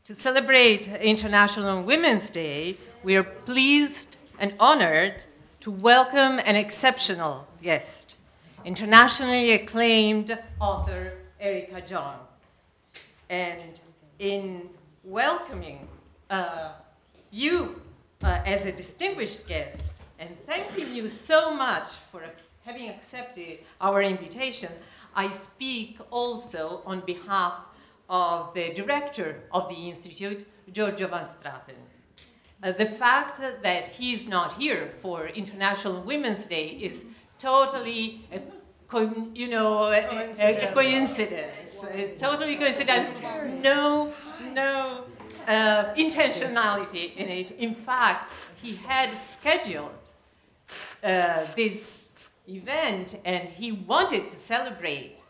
To celebrate International Women's Day, we are pleased and honored to welcome an exceptional guest, internationally acclaimed author Erica Jong. And in welcoming you as a distinguished guest and thanking you so much for having accepted our invitation, I speak also on behalf of the director of the Institute, Giorgio Van Straten. The fact that he's not here for International Women's Day is totally, a coincidence. Totally coincidence. No intentionality in it. In fact, he had scheduled this event and he wanted to celebrate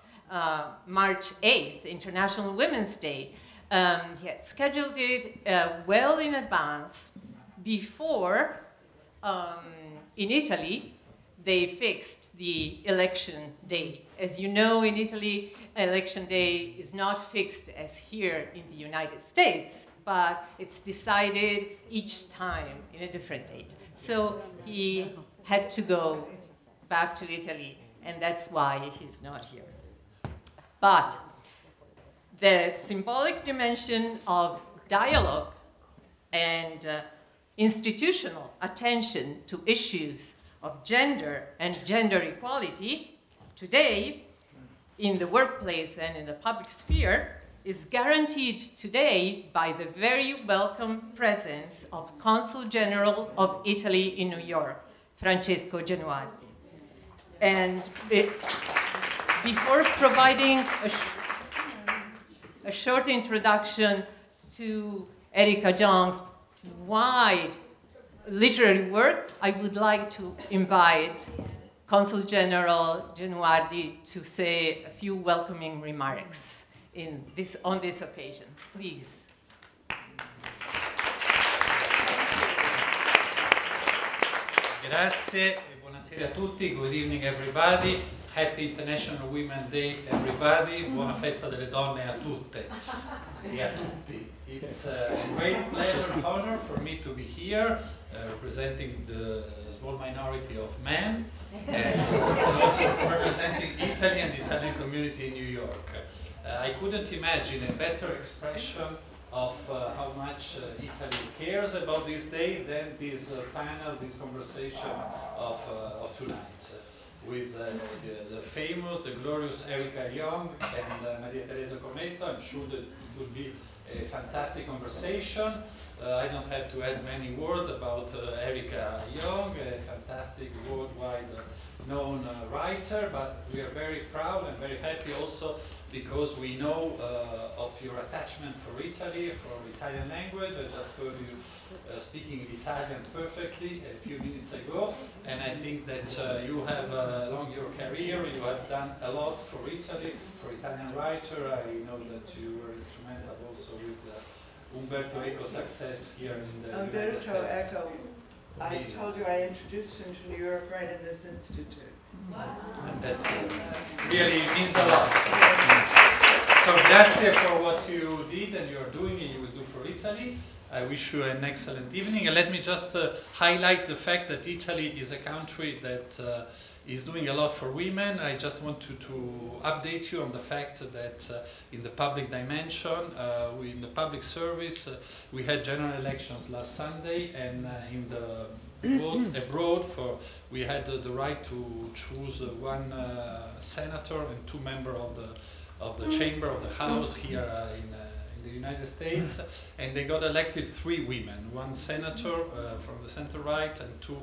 March 8th, International Women's Day. He had scheduled it well in advance before, in Italy, they fixed the election day. As you know, in Italy, election day is not fixed as here in the United States, but it's decided each time in a different date. So he had to go back to Italy, and that's why he's not here. But the symbolic dimension of dialogue and institutional attention to issues of gender and gender equality today in the workplace and in the public sphere is guaranteed today by the very welcome presence of Consul General of Italy in New York, Francesco Genuardi. And before providing a short introduction to Erica Jong's wide literary work, I would like to invite Consul General Genuardi to say a few welcoming remarks on this occasion. Please. Grazie e buonasera a tutti. Good evening everybody. Happy International Women's Day everybody. Buona festa delle donne a tutte e a tutti. It's a great pleasure and honor for me to be here representing the small minority of men and also representing Italy and the Italian community in New York. I couldn't imagine a better expression of how much Italy cares about this day than this panel, this conversation of tonight. With the famous, the glorious Erica Jong and Maria Teresa Cometto. I'm sure that it will be a fantastic conversation. I don't have to add many words about Erica Jong, a fantastic worldwide known writer, but we are very proud and very happy also because we know of your attachment for Italy, for Italian language. I just heard you speaking Italian perfectly a few minutes ago, and I think that you have, along your career, you have done a lot for Italy, for Italian writer. I know that you were instrumental also with Umberto Eco's success here in the United States. Eco, I told you I introduced him to New York right in this institute. Wow. And that really means a lot. So grazie for what you did and you are doing and you will do for Italy. I wish you an excellent evening. And let me just highlight the fact that Italy is a country that is doing a lot for women. I just want to update you on the fact that in the public dimension, in the public service, we had general elections last Sunday, and in the votes abroad, we had the right to choose one senator and 2 members of the chamber of the House here in the United States, and they got elected 3 women, 1 senator from the center right and 2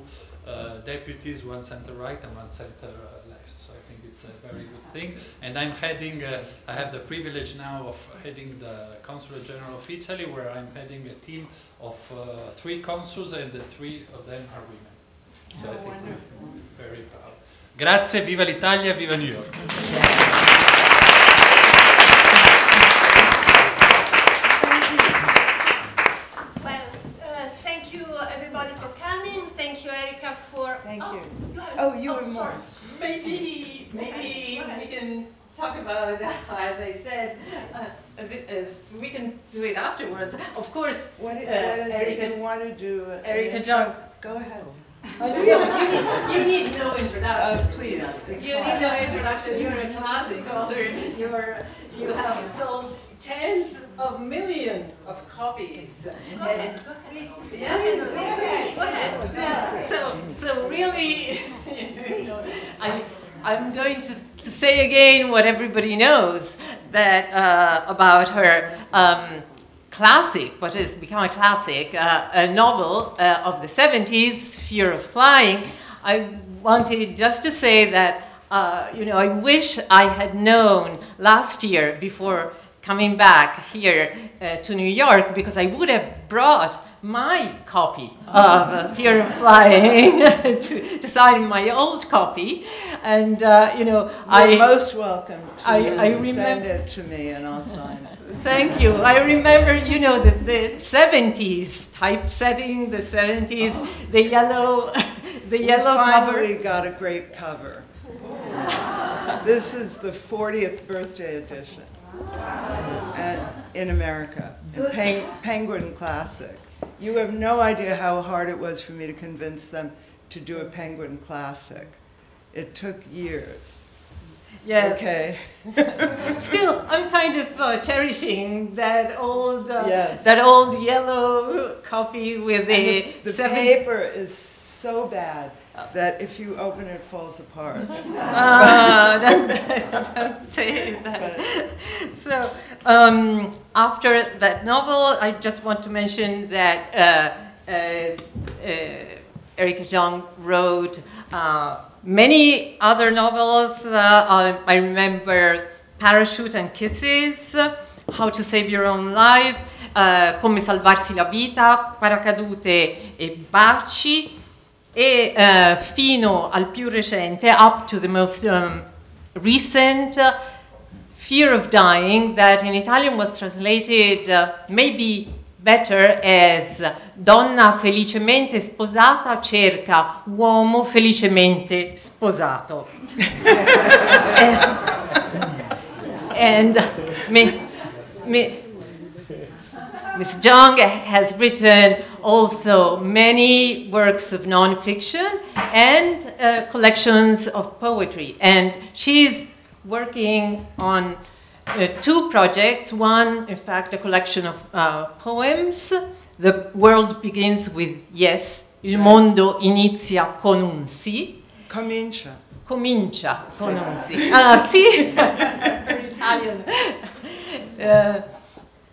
deputies, 1 center right and 1 center left. So I think it's a very good thing. And I'm heading, I have the privilege now of heading the Consulate General of Italy, where I'm heading a team of 3 consuls, and the 3 of them are women. So I think we're very proud. Grazie, viva l'Italia, viva New York. Thank you. Oh, you were more. Maybe we can talk about, as I said, as we can do it afterwards. Of course, What is it you want to do? Erica Jong. Go ahead. You need no introduction. Please. You need no introduction. You're a classic author. You have sold tens of millions of copies. Go ahead. So really, I'm going to say again what everybody knows that about her classic, what has become a classic, a novel of the 70s, Fear of Flying. I wanted just to say that, I wish I had known last year before coming back here to New York, because I would have brought my copy of Fear of Flying to sign my old copy. And, You're most welcome to send it to me and I'll sign it. Thank you. I remember, the 70s typesetting, the 70s, the yellow cover. Finally got a great cover. This is the 40th birthday edition in America, in Penguin Classic. You have no idea how hard it was for me to convince them to do a Penguin Classic. It took years. Yes. Okay. Still, I'm kind of cherishing that old yes. that old yellow copy with the paper is so bad that if you open it, it falls apart. Don't say that. So after that novel, I just want to mention that Erica Jong wrote many other novels. I remember Parachute and Kisses, How to Save Your Own Life, Come Salvarsi la Vita, Paracadute e Baci, e fino al più recente, up to the most recent, Fear of Dying, that in Italian was translated maybe better as Donna felicemente sposata cerca uomo felicemente sposato. And Ms. Jong has written also many works of non-fiction and collections of poetry. And she's working on two projects. One, in fact, a collection of poems. The world begins with yes. Il mondo inizia con un sì. Comincia. Comincia con un sì. Ah, sì. Italian.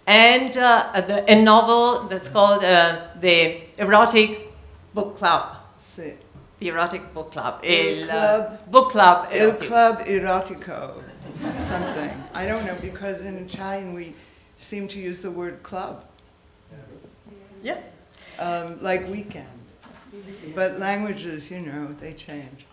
And a novel that's called the Erotic Book Club. Sì. The Erotic Book Club. Book Club. Il Club Erotico. Something. I don't know, because in Italian we seem to use the word club. Yeah. Like weekend. But languages, they change.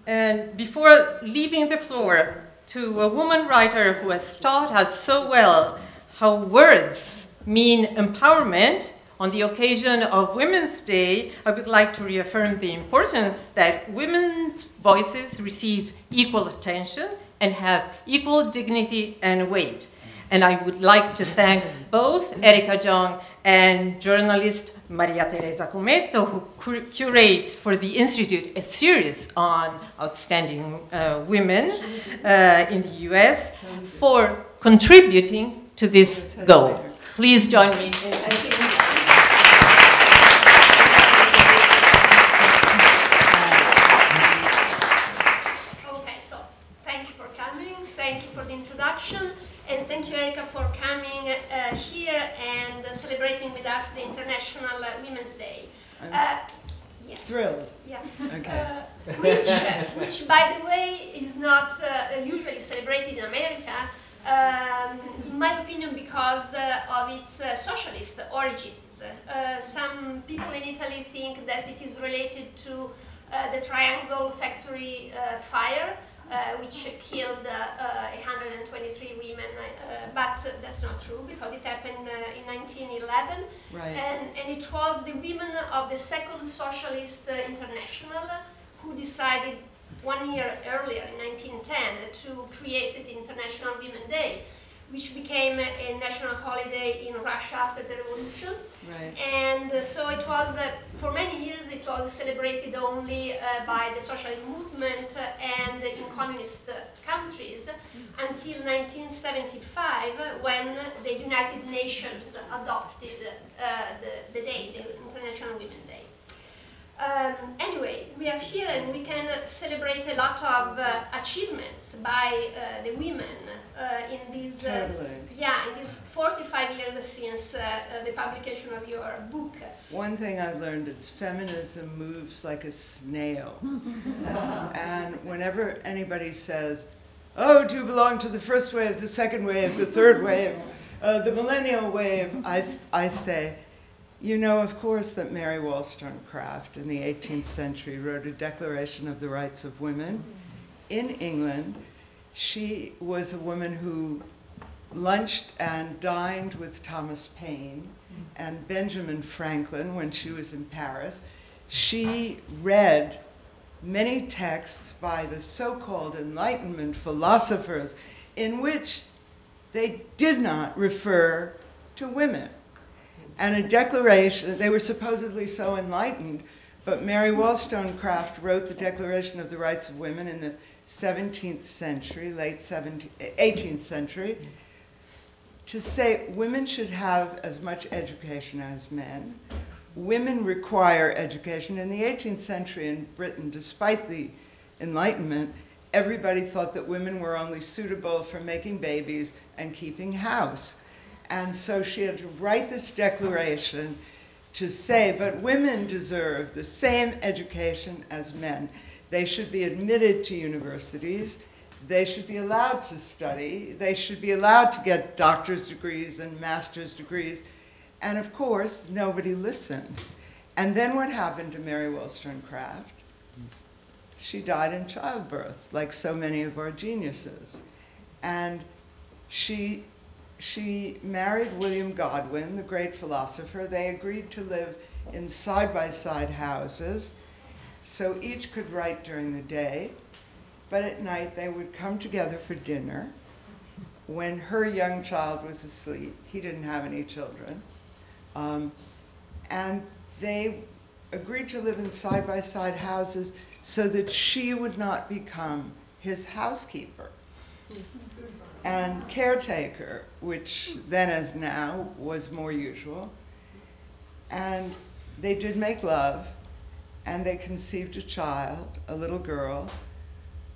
And before leaving the floor to a woman writer who has taught us so well how words mean empowerment, on the occasion of Women's Day, I would like to reaffirm the importance that women's voices receive equal attention and have equal dignity and weight. And I would like to thank both Erica Jong and journalist Maria Teresa Cometto, who curates for the Institute a series on outstanding women in the US, for contributing to this goal. Please join me in thanking you. Okay, so thank you for coming, thank you for the introduction, and thank you, Erica, for coming here and celebrating with us the International Women's Day. Yes. Thrilled. Yeah. Okay. Which, by the way, is not usually celebrated in America, in my opinion, because of its socialist origins. Some people in Italy think that it is related to the Triangle Factory fire, which killed 123 women, but that's not true, because it happened in 1911, right. and it was the women of the Second Socialist International who decided 1 year earlier, in 1910, to create the International Women's Day, which became a national holiday in Russia after the revolution. Right. And so it was, for many years, it was celebrated only by the socialist movement and in communist countries until 1975, when the United Nations adopted the day, the International Women's Day. Anyway, we are here and we can celebrate a lot of achievements by the women in these in these 45 years since the publication of your book. One thing I've learned is feminism moves like a snail. And whenever anybody says, "Oh, do you belong to the first wave, the second wave, the third wave, the millennial wave?" I say, you know, of course, that Mary Wollstonecraft in the 18th century wrote a Declaration of the Rights of Women. In England, she was a woman who lunched and dined with Thomas Paine and Benjamin Franklin when she was in Paris. She read many texts by the so-called Enlightenment philosophers in which they did not refer to women. And a declaration, they were supposedly so enlightened, but Mary Wollstonecraft wrote the Declaration of the Rights of Women in the 17th century, late 18th century, to say women should have as much education as men. Women require education. In the 18th century in Britain, despite the Enlightenment, everybody thought that women were only suitable for making babies and keeping house. And so she had to write this declaration to say, but women deserve the same education as men. They should be admitted to universities. They should be allowed to study. They should be allowed to get doctor's degrees and master's degrees. And of course, nobody listened. And then what happened to Mary Wollstonecraft? She died in childbirth, like so many of our geniuses. And she married William Godwin, the great philosopher. They agreed to live in side-by-side houses, so each could write during the day, but at night they would come together for dinner. When her young child was asleep, he didn't have any children, and they agreed to live in side-by-side houses so that she would not become his housekeeper and caretaker, which then as now was more usual. And they did make love, and they conceived a child, a little girl,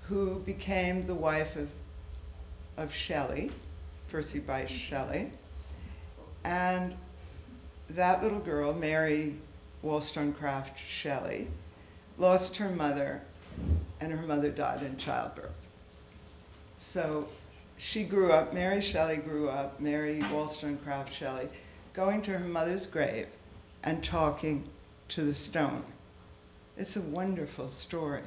who became the wife of Shelley, Percy Bysshe Shelley. And that little girl, Mary Wollstonecraft Shelley, lost her mother, and her mother died in childbirth. So she grew up, Mary Shelley grew up, Mary Wollstonecraft Shelley, going to her mother's grave and talking to the stone. It's a wonderful story.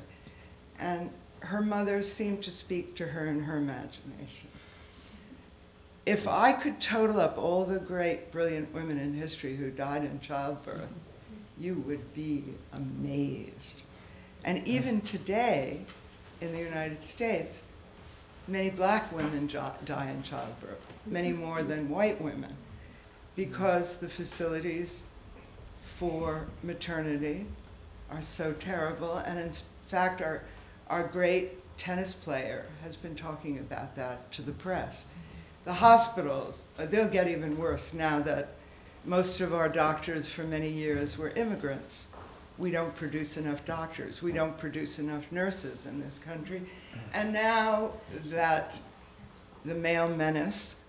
And her mother seemed to speak to her in her imagination. If I could total up all the great, brilliant women in history who died in childbirth, you would be amazed. And even today, in the United States, many black women die in childbirth, many more than white women, because the facilities for maternity are so terrible. And in fact, our great tennis player has been talking about that to the press. The hospitals, they'll get even worse now that most of our doctors for many years were immigrants. We don't produce enough doctors. We don't produce enough nurses in this country. And now that the male menace,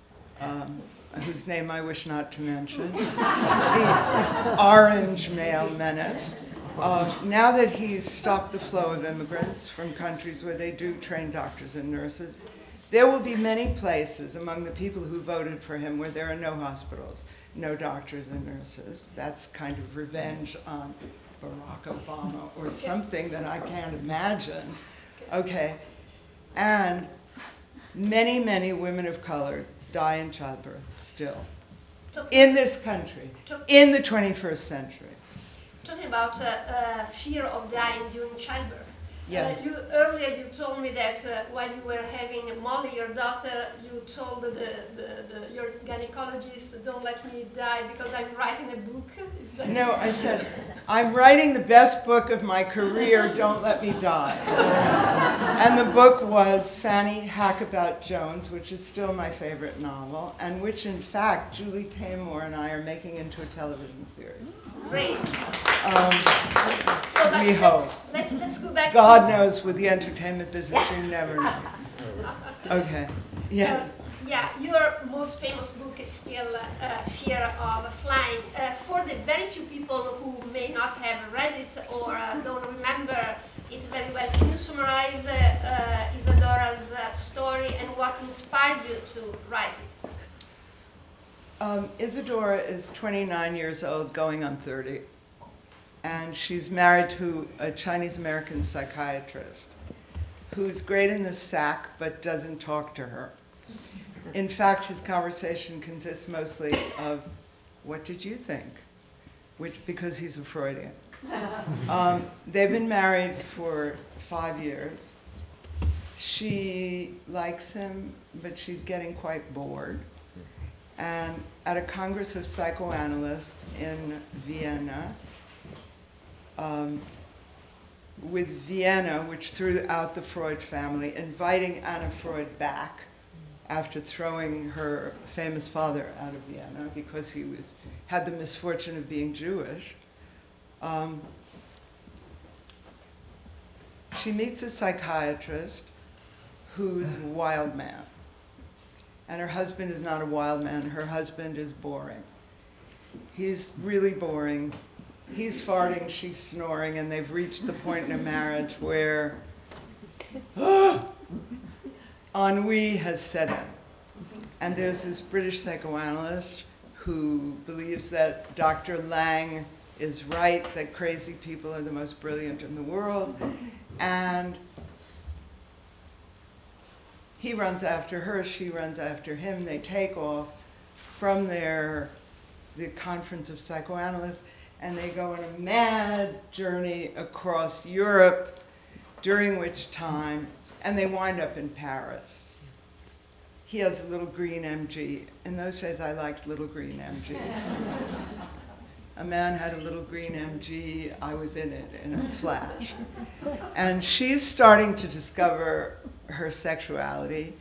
whose name I wish not to mention, the orange male menace, now that he's stopped the flow of immigrants from countries where they do train doctors and nurses, there will be many places among the people who voted for him where there are no hospitals, no doctors and nurses. That's kind of revenge on Barack Obama or something that I can't imagine. Okay, and many, many women of color die in childbirth still in this country, in the 21st century. Talking about fear of dying during childbirth, Yeah. Earlier you told me that while you were having Molly, your daughter, you told your gynecologist, don't let me die because I'm writing a book. Is that No, I said, I'm writing the best book of my career, don't let me die. And the book was Fanny Hackabout Jones, which is still my favorite novel, and which in fact Julie Taymor and I are making into a television series. Great. So we hope. Let's go back. God knows with the entertainment business, you never know. Okay. Yeah. Yeah, your most famous book is still Fear of Flying. For the very few people who may not have read it or don't remember it very well, can you summarize Isadora's story and what inspired you to write it? Isadora is 29 years old, going on 30, and she's married to a Chinese-American psychiatrist who's great in the sack but doesn't talk to her. In fact, his conversation consists mostly of, what did you think? Because he's a Freudian. They've been married for 5 years. She likes him, but she's getting quite bored. And at a Congress of Psychoanalysts in Vienna, with Vienna, which threw out the Freud family, inviting Anna Freud back after throwing her famous father out of Vienna because he had the misfortune of being Jewish. She meets a psychiatrist who's a wild man. And her husband is not a wild man. Her husband is boring. He's really boring. He's farting, she's snoring, and they've reached the point in a marriage where ennui has set in. And there's this British psychoanalyst who believes that Dr. Lang is right, that crazy people are the most brilliant in the world, and he runs after her, she runs after him. They take off from the Conference of Psychoanalysts, and they go on a mad journey across Europe, during which time, and they wind up in Paris. He has a little green MG. In those days, I liked little green MGs. A man had a little green MG. I was in it in a flash. And she's starting to discover her sexuality,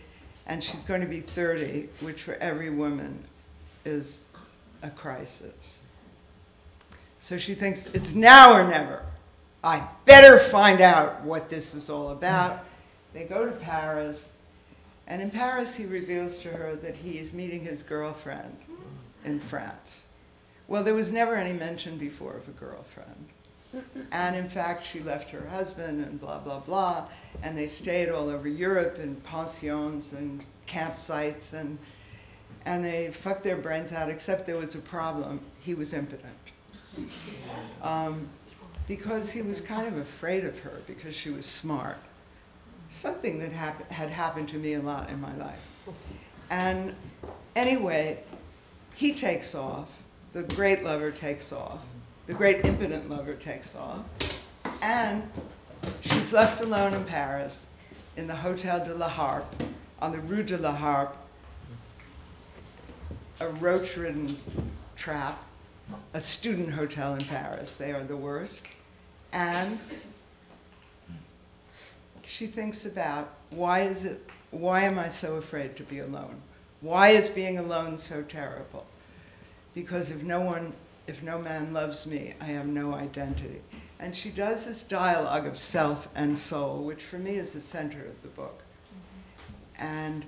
and she's going to be 30, which for every woman is a crisis. So she thinks, it's now or never. I better find out what this is all about. They go to Paris, and in Paris he reveals to her that he is meeting his girlfriend in France. Well, there was never any mention before of a girlfriend. And in fact, she left her husband and blah, blah, blah, and they stayed all over Europe in pensions and campsites, and they fucked their brains out, except there was a problem. He was impotent. Because he was kind of afraid of her because she was smart. Something that had happened to me a lot in my life. And anyway, he takes off, the great lover takes off, the great impotent lover takes off, and she's left alone in Paris in the Hotel de la Harpe, on the Rue de la Harpe, a roach-ridden trap, a student hotel in Paris. They are the worst. And she thinks about, why am I so afraid to be alone? Why is being alone so terrible? Because if no man loves me, I have no identity. And she does this dialogue of self and soul, which for me is the center of the book. And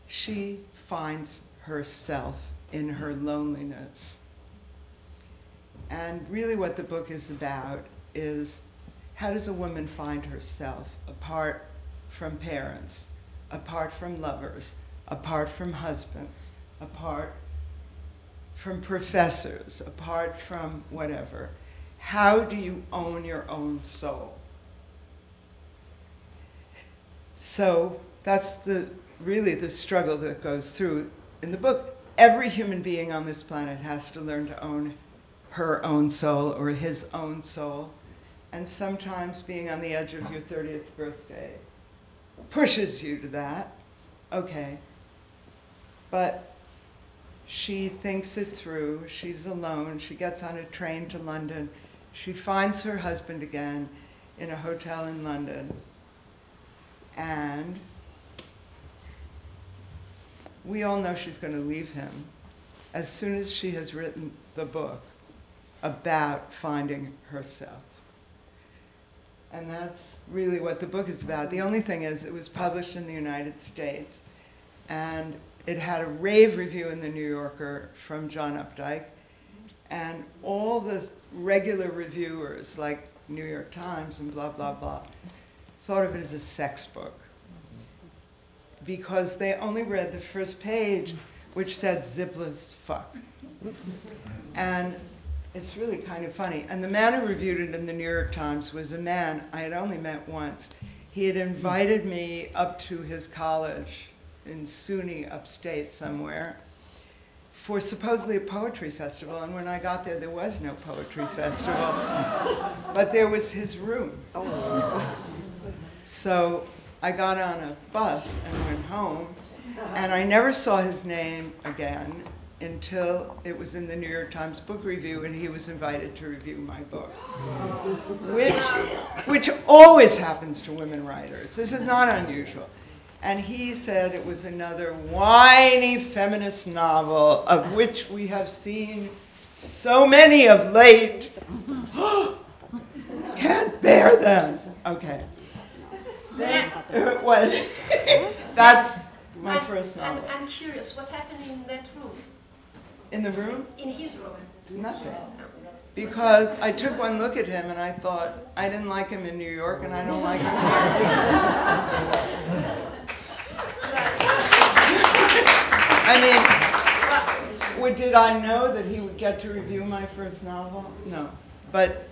she finds herself in her loneliness. And really what the book is about is, how does a woman find herself apart from parents, apart from lovers, apart from husbands, apart from professors, apart from whatever? How do you own your own soul? So that's really the struggle that goes through in the book. Every human being on this planet has to learn to own her own soul or his own soul. and sometimes being on the edge of your 30th birthday pushes you to that. Okay. But she thinks it through. She's alone. She gets on a train to London. She finds her husband again in a hotel in London. And we all know she's going to leave him as soon as she has written the book about finding herself. And that's really what the book is about. The only thing is, it was published in the United States, and it had a rave review in the New Yorker from John Updike, and all the regular reviewers, like New York Times and blah, blah, blah, thought of it as a sex book, because they only read the first page, which said zipless fuck. And it's really kind of funny. And the man who reviewed it in the New York Times was a man I had only met once. He had invited me up to his college in SUNY upstate somewhere for supposedly a poetry festival. And when I got there was no poetry festival, but there was his room. So I got on a bus and went home, and I never saw his name again until it was in the New York Times book review, and he was invited to review my book, which always happens to women writers. This is not unusual. And he said it was another whiny feminist novel, of which we have seen so many of late. Can't bear them. Okay. That's my first novel. I'm curious, what happened in that room? In the room? In his room? Nothing. Because I took one look at him and I thought, I didn't like him in New York and I don't like him here. I mean, did I know that he would get to review my first novel? No. But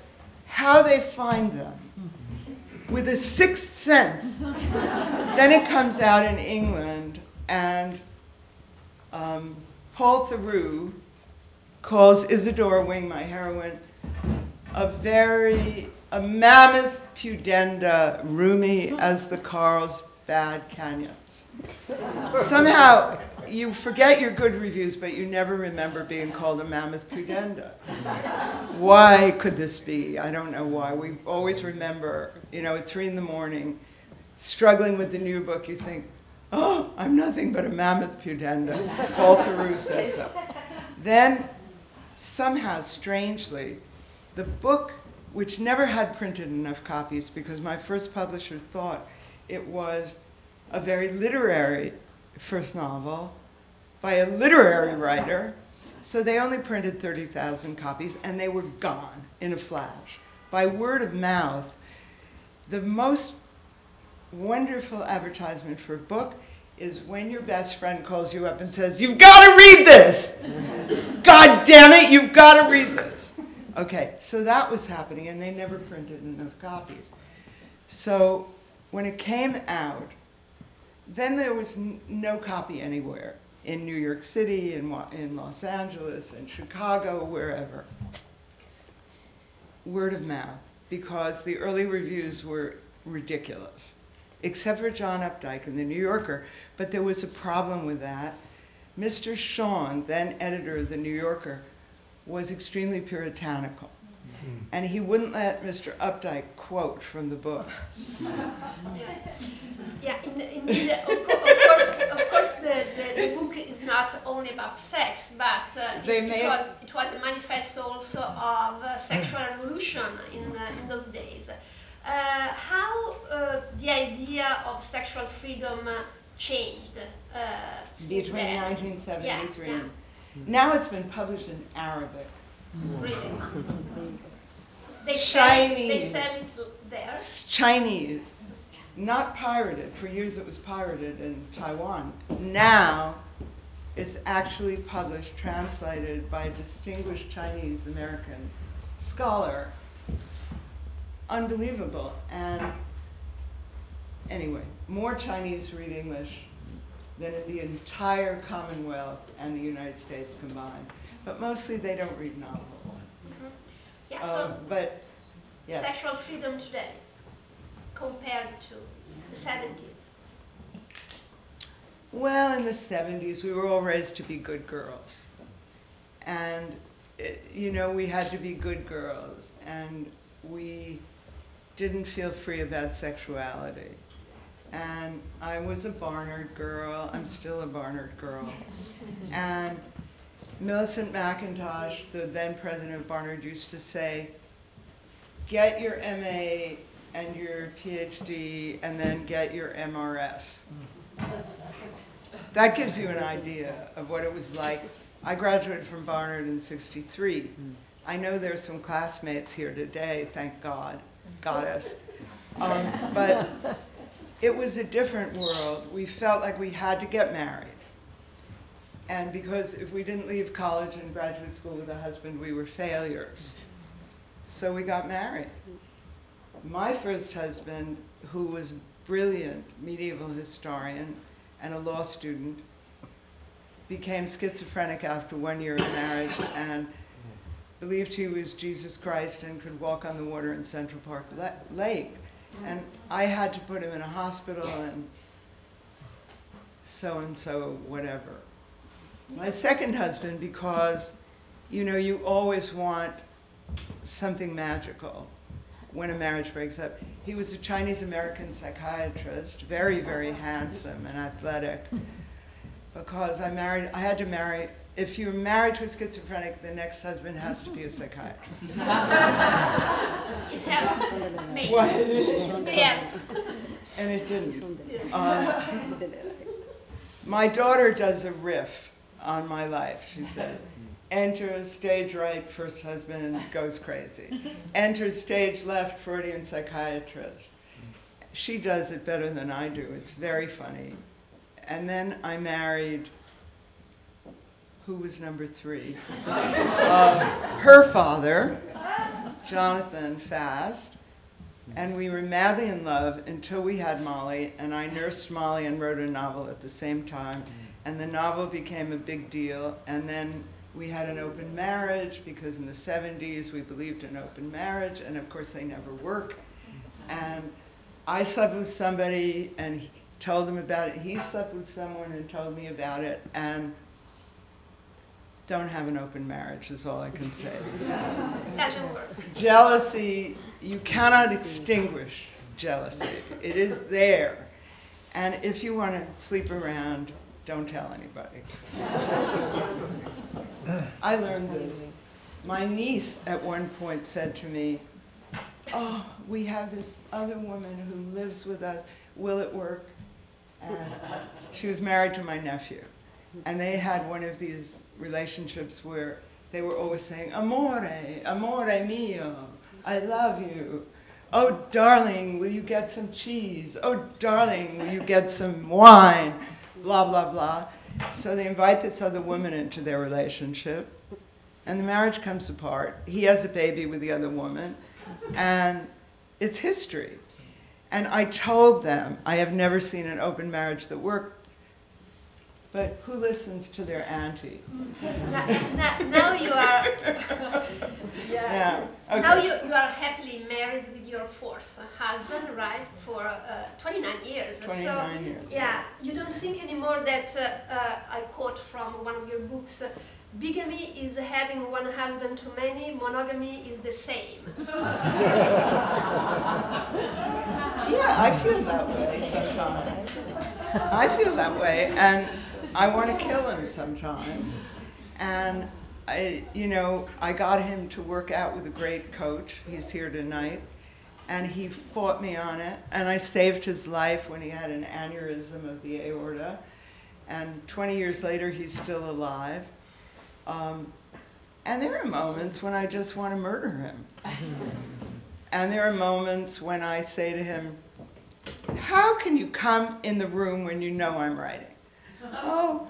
how they find them, with a sixth sense. Then it comes out in England, and Paul Theroux calls Isadora Wing, my heroine, a mammoth pudenda, roomy as the Carlsbad Canyons. Somehow, you forget your good reviews, but you never remember being called a mammoth pudenda. Why could this be? I don't know why. We always remember, at 3 in the morning, struggling with the new book, you think, oh, I'm nothing but a mammoth pudenda. Paul Theroux said so. Then, somehow, strangely, the book, which never had printed enough copies because my first publisher thought it was a very literary first novel by a literary writer, so they only printed 30,000 copies, and they were gone in a flash. By word of mouth, the most wonderful advertisement for a book is when your best friend calls you up and says, you've got to read this! God damn it, you've got to read this! Okay, so that was happening, and they never printed enough copies. So when it came out, then there was no copy anywhere, in New York City, in Los Angeles, in Chicago, wherever. Word of mouth, because the early reviews were ridiculous, except for John Updike in the New Yorker, but there was a problem with that. Mr. Shawn, then editor of the New Yorker, was extremely puritanical, and he wouldn't let Mr. Updike quote from the book. Yeah, of course, the book is not only about sex, but it was a manifesto also of sexual revolution in those days. How the idea of sexual freedom changed since between then? 1973. Yeah. Now it's been published in Arabic. Really? They sell it there? It's Chinese. Not pirated. For years it was pirated in Taiwan. Now it's actually published, translated by a distinguished Chinese-American scholar. Unbelievable. And anyway, more Chinese read English than in the entire Commonwealth and the United States combined. But mostly they don't read novels. Mm-hmm. Yeah, Yes. sexual freedom today compared to the 70s? Well, in the 70s, we were all raised to be good girls. And, you know, we had to be good girls. And we didn't feel free about sexuality. And I was a Barnard girl. I'm still a Barnard girl. And Millicent McIntosh, the then president of Barnard, used to say, get your MA and your PhD, and then get your MRS. That gives you an idea of what it was like. I graduated from Barnard in '63. I know there's some classmates here today, thank God, goddess. But it was a different world. We felt like we had to get married. And because if we didn't leave college and graduate school with a husband, we were failures. So we got married. My first husband, who was a brilliant medieval historian and a law student, became schizophrenic after 1 year of marriage and believed he was Jesus Christ and could walk on the water in Central Park Lake. And I had to put him in a hospital and so whatever. My second husband, because, you know, you always want something magical when a marriage breaks up. He was a Chinese-American psychiatrist, very, very handsome and athletic. Because I had to marry, if you're married to a schizophrenic, the next husband has to be a psychiatrist. It happens. Me. What? Yeah. And it didn't. My daughter does a riff on my life. She said, enter stage right, first husband goes crazy. Enter stage left, Freudian psychiatrist. She does it better than I do. It's very funny. And then I married, who was number 3? Her father, Jonathan Fast. And we were madly in love until we had Molly, and I nursed Molly and wrote a novel at the same time. And the novel became a big deal, and then we had an open marriage, because in the 70s we believed in open marriage, and of course they never work. And I slept with somebody and he told him about it. He slept with someone and told me about it, and don't have an open marriage is all I can say. Doesn't work. Jealousy, you cannot extinguish jealousy. It is there. And if you want to sleep around, don't tell anybody. I learned this. My niece at one point said to me, oh, we have this other woman who lives with us. Will it work? And she was married to my nephew. And they had one of these relationships where they were always saying, amore, amore mio, I love you. Oh, darling, will you get some cheese? Oh, darling, will you get some wine? Blah, blah, blah. So they invite this other woman into their relationship, and the marriage comes apart. He has a baby with the other woman, and it's history. And I told them, I have never seen an open marriage that worked, but who listens to their auntie? Now you are. Yeah. Okay. Now you are happily married with your fourth husband, right? For 29 years. 29 years. Yeah. You don't think anymore that I quote from one of your books. Bigamy is having one husband too many. Monogamy is the same. Yeah, I feel that way sometimes. I feel that way, and I want to kill him sometimes. And I got him to work out with a great coach. He's here tonight. And he fought me on it. And I saved his life when he had an aneurysm of the aorta. And 20 years later, he's still alive. And there are moments when I just want to murder him. And there are moments when I say to him, how can you come in the room when you know I'm writing? Oh,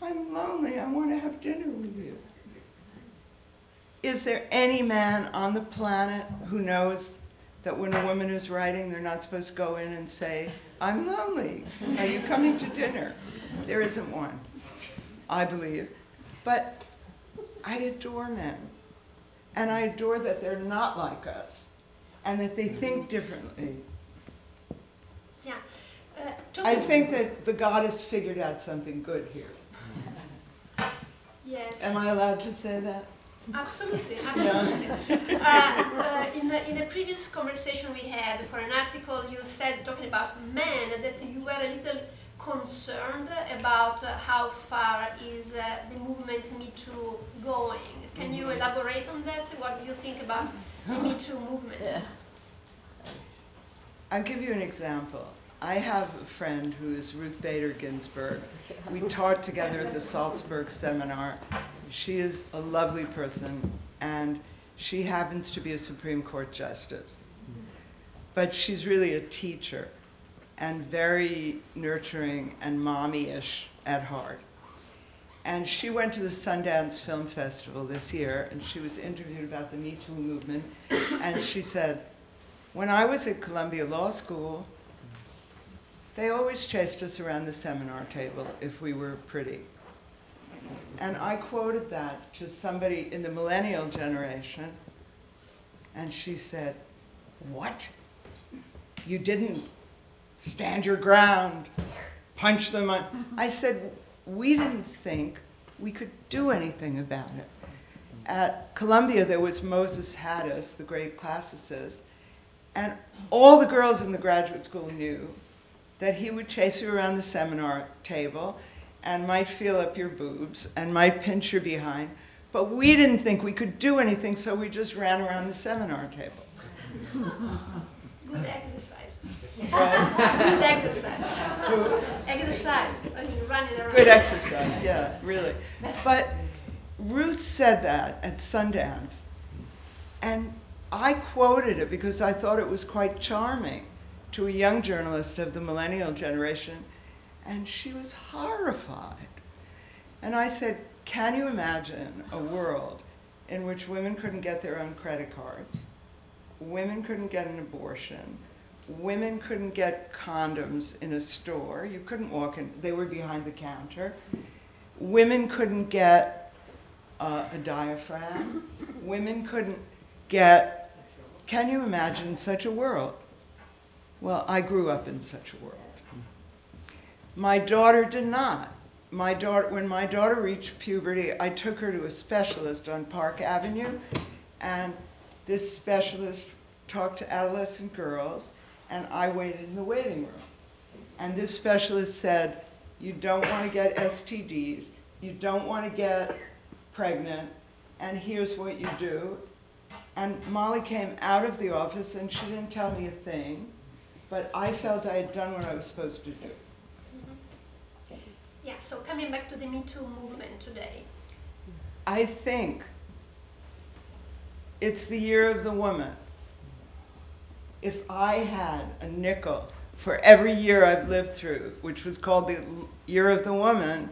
I'm lonely. I want to have dinner with you. Is there any man on the planet who knows that when a woman is writing, they're not supposed to go in and say, I'm lonely. Are you coming to dinner? There isn't one, I believe. But I adore men. And I adore that they're not like us. and that they think differently. Yeah. I think that the goddess figured out something good here. Yes. Am I allowed to say that? Absolutely, absolutely. In the previous conversation we had for an article, you said, talking about men, that you were a little concerned about how far is the movement Me Too going. Can you elaborate on that? What do you think about the Me Too movement? Yeah. I'll give you an example. I have a friend who is Ruth Bader Ginsburg. We taught together at the Salzburg seminar. She is a lovely person, and she happens to be a Supreme Court justice. But she's really a teacher, and very nurturing and mommy-ish at heart. And she went to the Sundance Film Festival this year, and she was interviewed about the Me Too movement, and she said, when I was at Columbia Law School, they always chased us around the seminar table if we were pretty. And I quoted that to somebody in the millennial generation, and she said, what? You didn't stand your ground, punch them on? I said, we didn't think we could do anything about it. At Columbia, there was Moses Haddis, the great classicist, and all the girls in the graduate school knew that he would chase you around the seminar table and might feel up your boobs and might pinch your behind, but we didn't think we could do anything, so we just ran around the seminar table. Good exercise. Good exercise. Exercise. I mean, running around. Good exercise, yeah, really. But Ruth said that at Sundance, and I quoted it because I thought it was quite charming to a young journalist of the millennial generation, and she was horrified. And I said, can you imagine a world in which women couldn't get their own credit cards, women couldn't get an abortion, women couldn't get condoms in a store, you couldn't walk in, they were behind the counter, women couldn't get a diaphragm, women couldn't get, can you imagine such a world? Well, I grew up in such a world. My daughter did not. When my daughter reached puberty, I took her to a specialist on Park Avenue, and this specialist talked to adolescent girls, and I waited in the waiting room. And this specialist said, you don't want to get STDs, you don't want to get pregnant, and here's what you do. And Molly came out of the office, and she didn't tell me a thing, but I felt I had done what I was supposed to do. Yeah, so coming back to the Me Too movement today. I think it's the year of the woman. If I had a nickel for every year I've lived through, which was called the year of the woman,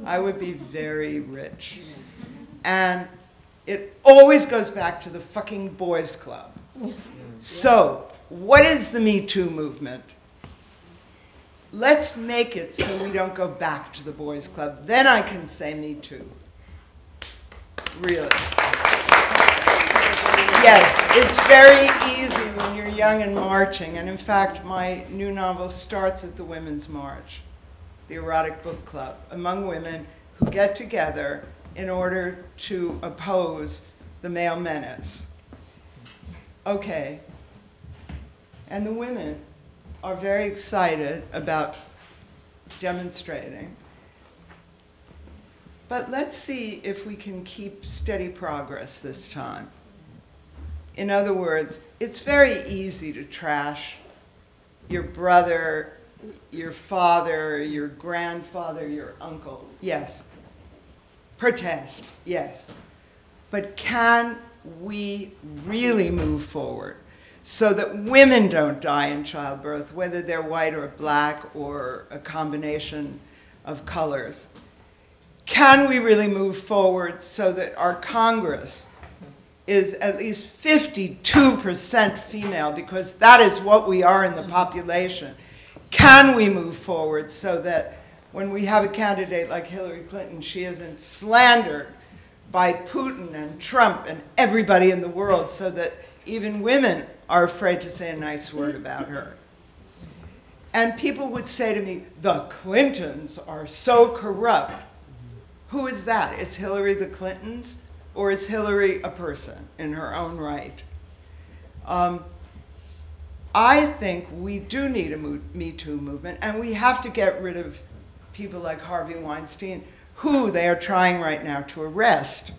I would be very rich. And it always goes back to the fucking boys club. So, what is the Me Too movement? Let's make it so we don't go back to the boys club. Then I can say Me Too. Really. Yes, it's very easy when you're young and marching. And in fact, my new novel starts at the Women's March, the erotic book club, among women who get together in order to oppose the male menace. Okay. And the women are very excited about demonstrating. But let's see if we can keep steady progress this time. In other words, it's very easy to trash your brother, your father, your grandfather, your uncle. Yes. Protest, yes. But can we really move forward so that women don't die in childbirth, whether they're white or black or a combination of colors? Can we really move forward so that our Congress is at least 52% female, because that is what we are in the population? Can we move forward so that when we have a candidate like Hillary Clinton, she isn't slandered by Putin and Trump and everybody in the world, so that even women are afraid to say a nice word about her. And people would say to me, the Clintons are so corrupt. Who is that? Is Hillary the Clintons? Or is Hillary a person in her own right? I think we do need a Me Too movement, and we have to get rid of people like Harvey Weinstein, who they are trying right now to arrest.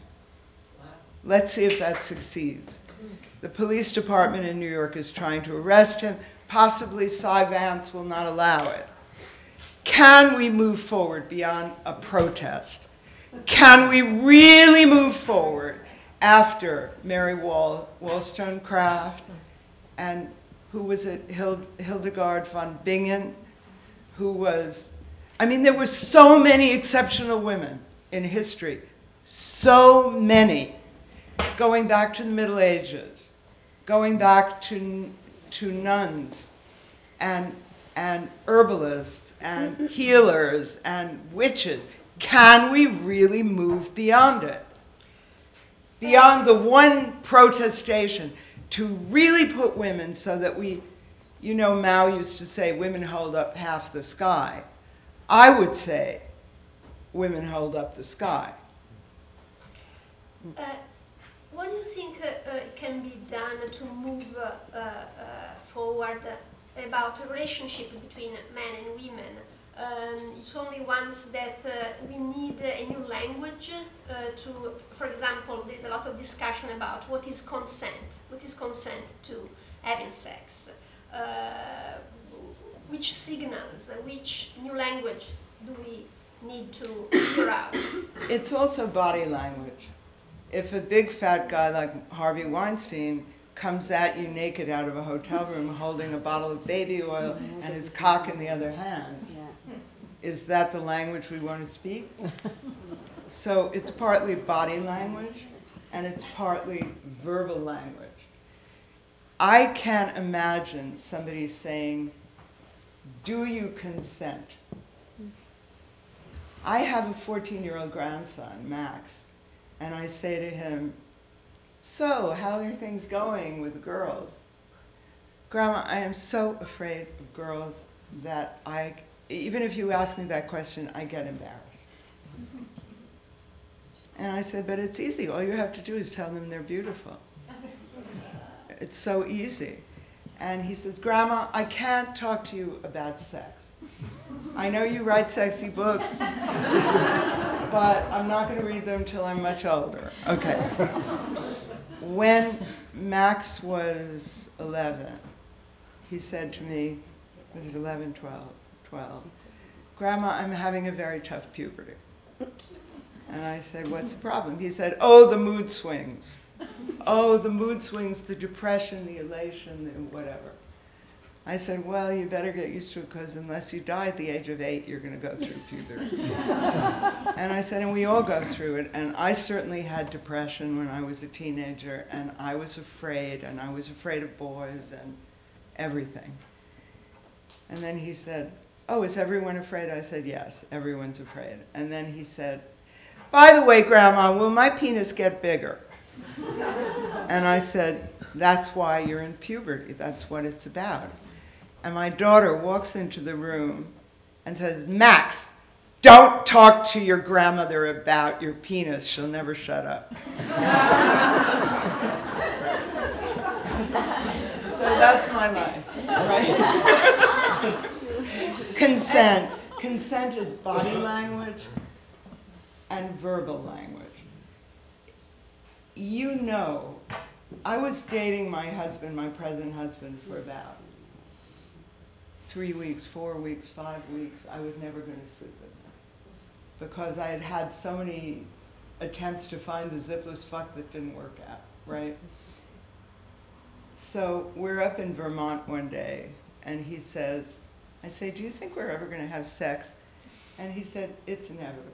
Let's see if that succeeds. The police department in New York is trying to arrest him. Possibly Cy Vance will not allow it. Can we move forward beyond a protest? Can we really move forward after Mary Wollstonecraft and who was it, Hildegard von Bingen, who was, I mean, there were so many exceptional women in history, so many, going back to the Middle Ages, going back to nuns and herbalists and healers and witches. Can we really move beyond it? Beyond the one protestation, to really put women so that we, you know, Mao used to say women hold up half the sky. I would say women hold up the sky. What do you think can be done to move forward about the relationship between men and women? You told me once that we need a new language to, for example, there's a lot of discussion about what is consent to having sex, which signals, which new language do we need to figure out? It's also body language. If a big fat guy like Harvey Weinstein comes at you naked out of a hotel room holding a bottle of baby oil and his cock in the other hand, is that the language we want to speak? So it's partly body language and it's partly verbal language. I can't imagine somebody saying, do you consent? I have a 14-year-old grandson, Max, and I say to him, so how are things going with girls? Grandma, I am so afraid of girls that even if you ask me that question, I get embarrassed. And I said, but it's easy. All you have to do is tell them they're beautiful. It's so easy. And he says, Grandma, I can't talk to you about sex. I know you write sexy books, but I'm not going to read them till I'm much older. Okay. When Max was 11, he said to me, was it 11, 12, Grandma, I'm having a very tough puberty. And I said, what's the problem? He said, oh, the mood swings. Oh, the mood swings, the depression, the elation, the whatever. I said, well, you better get used to it, because unless you die at the age of 8, you're going to go through puberty. And I said, and we all go through it. And I certainly had depression when I was a teenager, and I was afraid of boys and everything. And then he said, oh, is everyone afraid? I said, yes, everyone's afraid. And then he said, by the way, Grandma, will my penis get bigger? And I said, that's why you're in puberty. That's what it's about. And my daughter walks into the room and says, Max, don't talk to your grandmother about your penis. She'll never shut up. So that's my life, right? Consent. Consent is body language and verbal language. You know, I was dating my husband, my present husband, for about 3 weeks, 4 weeks, 5 weeks. I was never going to sleep with him because I had had so many attempts to find the zipless fuck that didn't work out, right? So we're up in Vermont one day, and he says, I say, do you think we're ever going to have sex? And he said, it's inevitable.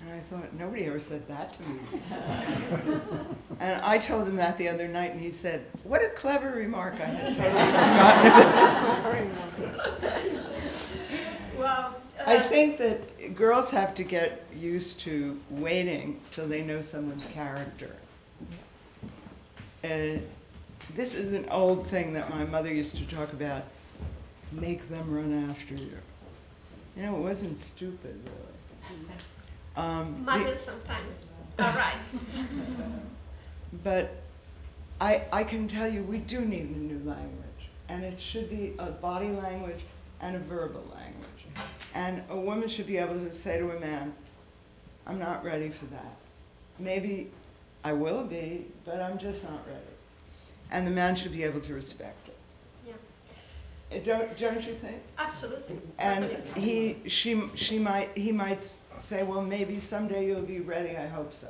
And I thought, nobody ever said that to me. And I told him that the other night, and he said, what a clever remark. I had totally forgotten about it. Wow. I think that girls have to get used to waiting till they know someone's character. This is an old thing that my mother used to talk about. Make them run after you. You know, it wasn't stupid, really. Mothers sometimes are right. But I can tell you, we do need a new language. And it should be a body language and a verbal language. And a woman should be able to say to a man, I'm not ready for that. Maybe I will be, but I'm just not ready. And the man should be able to respect it. Don't you think? Absolutely. And he might say, well, maybe someday you'll be ready. I hope so.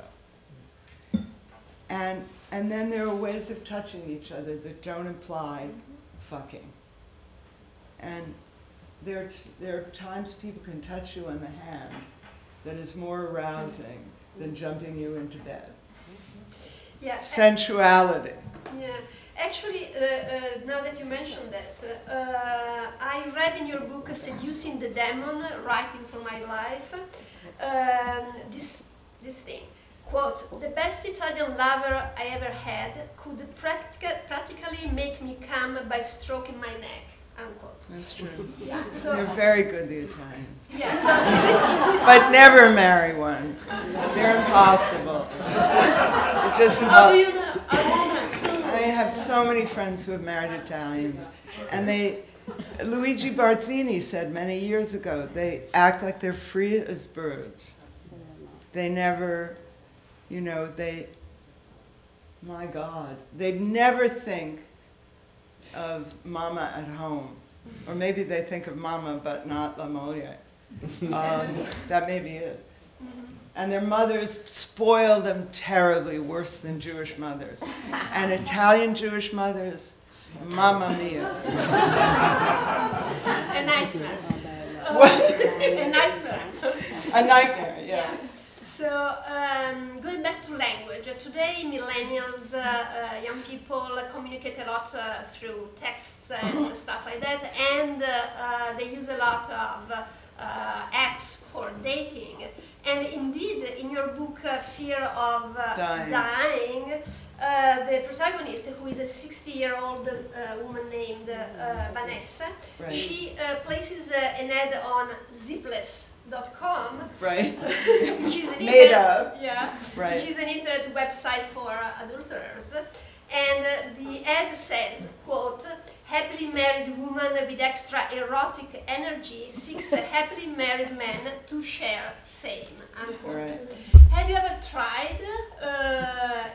And then there are ways of touching each other that don't imply fucking. And there are times people can touch you on the hand that is more arousing than jumping you into bed. Yeah. Sensuality. Yeah. Actually, now that you mentioned that, I read in your book Seducing the Demon, Writing for My Life, this thing. Quote, the best Italian lover I ever had could practically make me come by stroking my neck, unquote. That's true. Yeah, so, They're very good, the Italians. yeah, so is it But never marry one. They're impossible. They're just how do impossible. you know? I have so many friends who have married Italians, and Luigi Barzini said many years ago, they act like they're free as birds. They never, my God, they'd never think of mama at home. Or maybe they think of mama, but not la moglie. That may be it. And their mothers spoil them terribly, worse than Jewish mothers. And Italian Jewish mothers, mamma mia. A nightmare. What? A nightmare. A nightmare, yeah. So, going back to language, today millennials, young people communicate a lot through texts and stuff like that, and they use a lot of apps for dating. And indeed, in your book, Fear of Dying, the protagonist, who is a 60-year-old woman named Vanessa, Right. she places an ad on Zipless.com, Right? which is an Made internet, up. yeah, Right. which is an internet website for adulterers. And the ad says, quote, happily married woman with extra erotic energy seeks a happily married man to share same, unquote. Right. Have you ever tried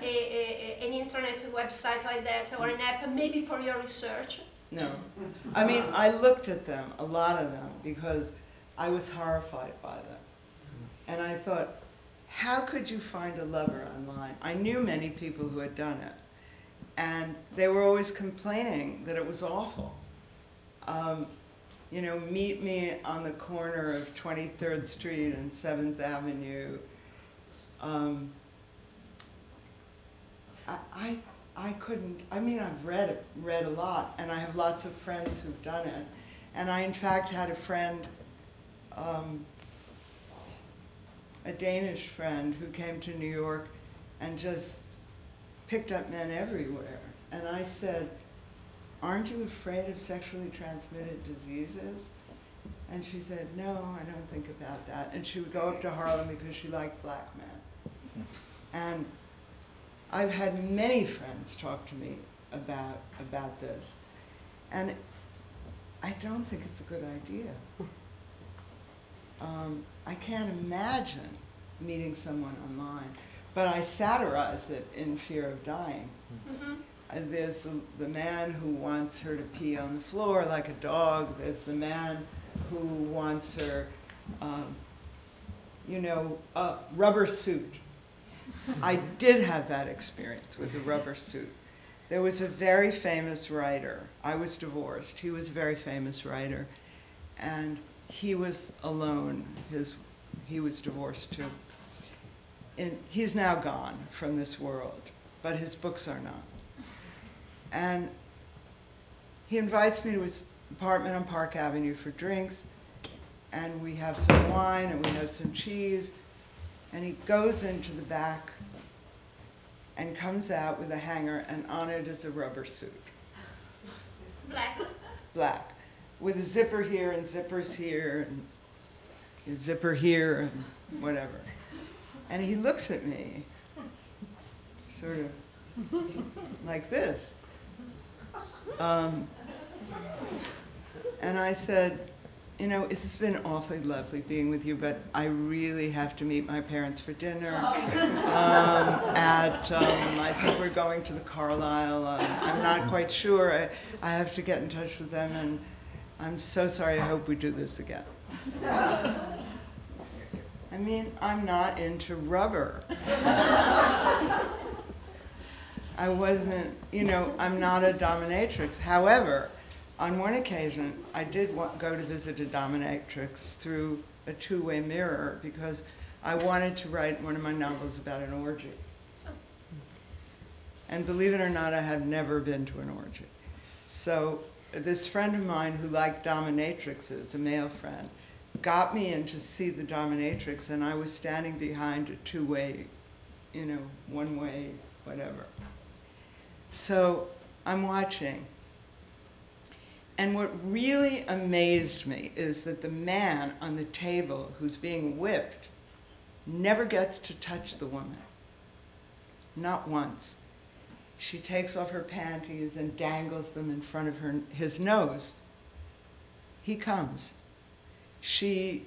an internet website like that, or an app, maybe for your research? No. I mean, I looked at them, a lot of them, because I was horrified by them. And I thought, how could you find a lover online? I knew many people who had done it. And they were always complaining that it was awful. Meet me on the corner of 23rd Street and 7th Avenue. I couldn't, I've read a lot, and I have lots of friends who've done it. And I, in fact, had a friend, a Danish friend, who came to New York and just picked up men everywhere. And I said, aren't you afraid of sexually transmitted diseases? And she said, no, I don't think about that. And she would go up to Harlem because she liked black men. And I've had many friends talk to me about this. And I don't think it's a good idea. I can't imagine meeting someone online. But I satirize it in Fear of Dying. Mm-hmm. There's the man who wants her to pee on the floor like a dog. There's the man who wants her, a rubber suit. I did have that experience with the rubber suit. There was a very famous writer. I was divorced. He was a very famous writer. And he was alone. He was divorced too. And he's now gone from this world, but his books are not. And he invites me to his apartment on Park Avenue for drinks, and we have some wine, and we have some cheese, and he goes into the back and comes out with a hanger, and on it is a rubber suit. Black. Black. With a zipper here, and zippers here, and a zipper here, and whatever. And he looks at me, sort of like this. And I said, you know, it's been awfully lovely being with you, but I really have to meet my parents for dinner. I think we're going to the Carlisle. I'm not quite sure. I have to get in touch with them, and I'm so sorry. I hope we do this again. I mean, I'm not into rubber. I wasn't, you know, I'm not a dominatrix. However, on one occasion, I did go to visit a dominatrix through a two-way mirror because I wanted to write one of my novels about an orgy. And believe it or not, I have never been to an orgy. So this friend of mine who liked dominatrixes, a male friend, got me in to see the dominatrix, and I was standing behind a two-way, you know, one-way, whatever. So I'm watching. And what really amazed me is that the man on the table who's being whipped never gets to touch the woman. Not once. She takes off her panties and dangles them in front of his nose. He comes. She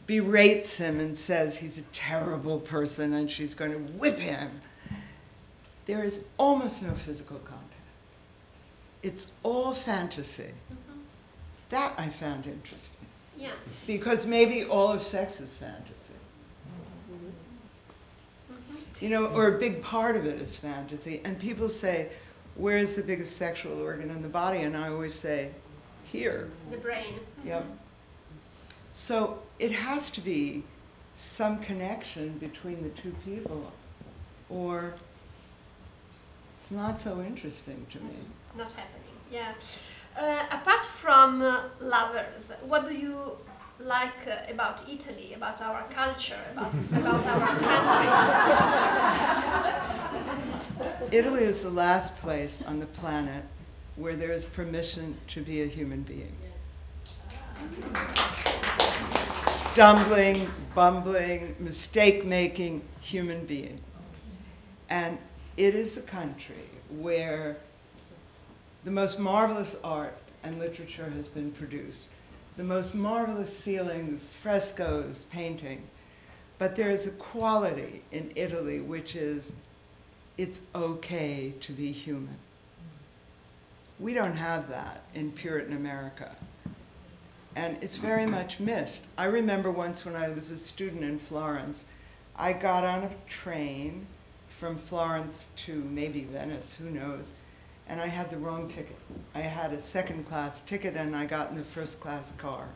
berates him and says he's a terrible person and she's going to whip him. There is almost no physical contact. It's all fantasy. Mm-hmm. That I found interesting. Yeah. Because maybe all of sex is fantasy. Mm-hmm. You know, or a big part of it is fantasy. And people say, where's the biggest sexual organ in the body? And I always say, here. The brain. Yep. So it has to be some connection between the two people, or it's not so interesting to me. Not happening, yeah. Apart from lovers, what do you like about Italy, about our culture, about our country? Italy is the last place on the planet where there is permission to be a human being. Stumbling, bumbling, mistake-making human being. And it is a country where the most marvelous art and literature has been produced. The most marvelous ceilings, frescoes, paintings. But there is a quality in Italy which is, it's okay to be human. We don't have that in Puritan America. And it's very much missed. I remember once when I was a student in Florence, I got on a train from Florence to maybe Venice, who knows, and I had the wrong ticket. I had a second-class ticket, and I got in the first-class car.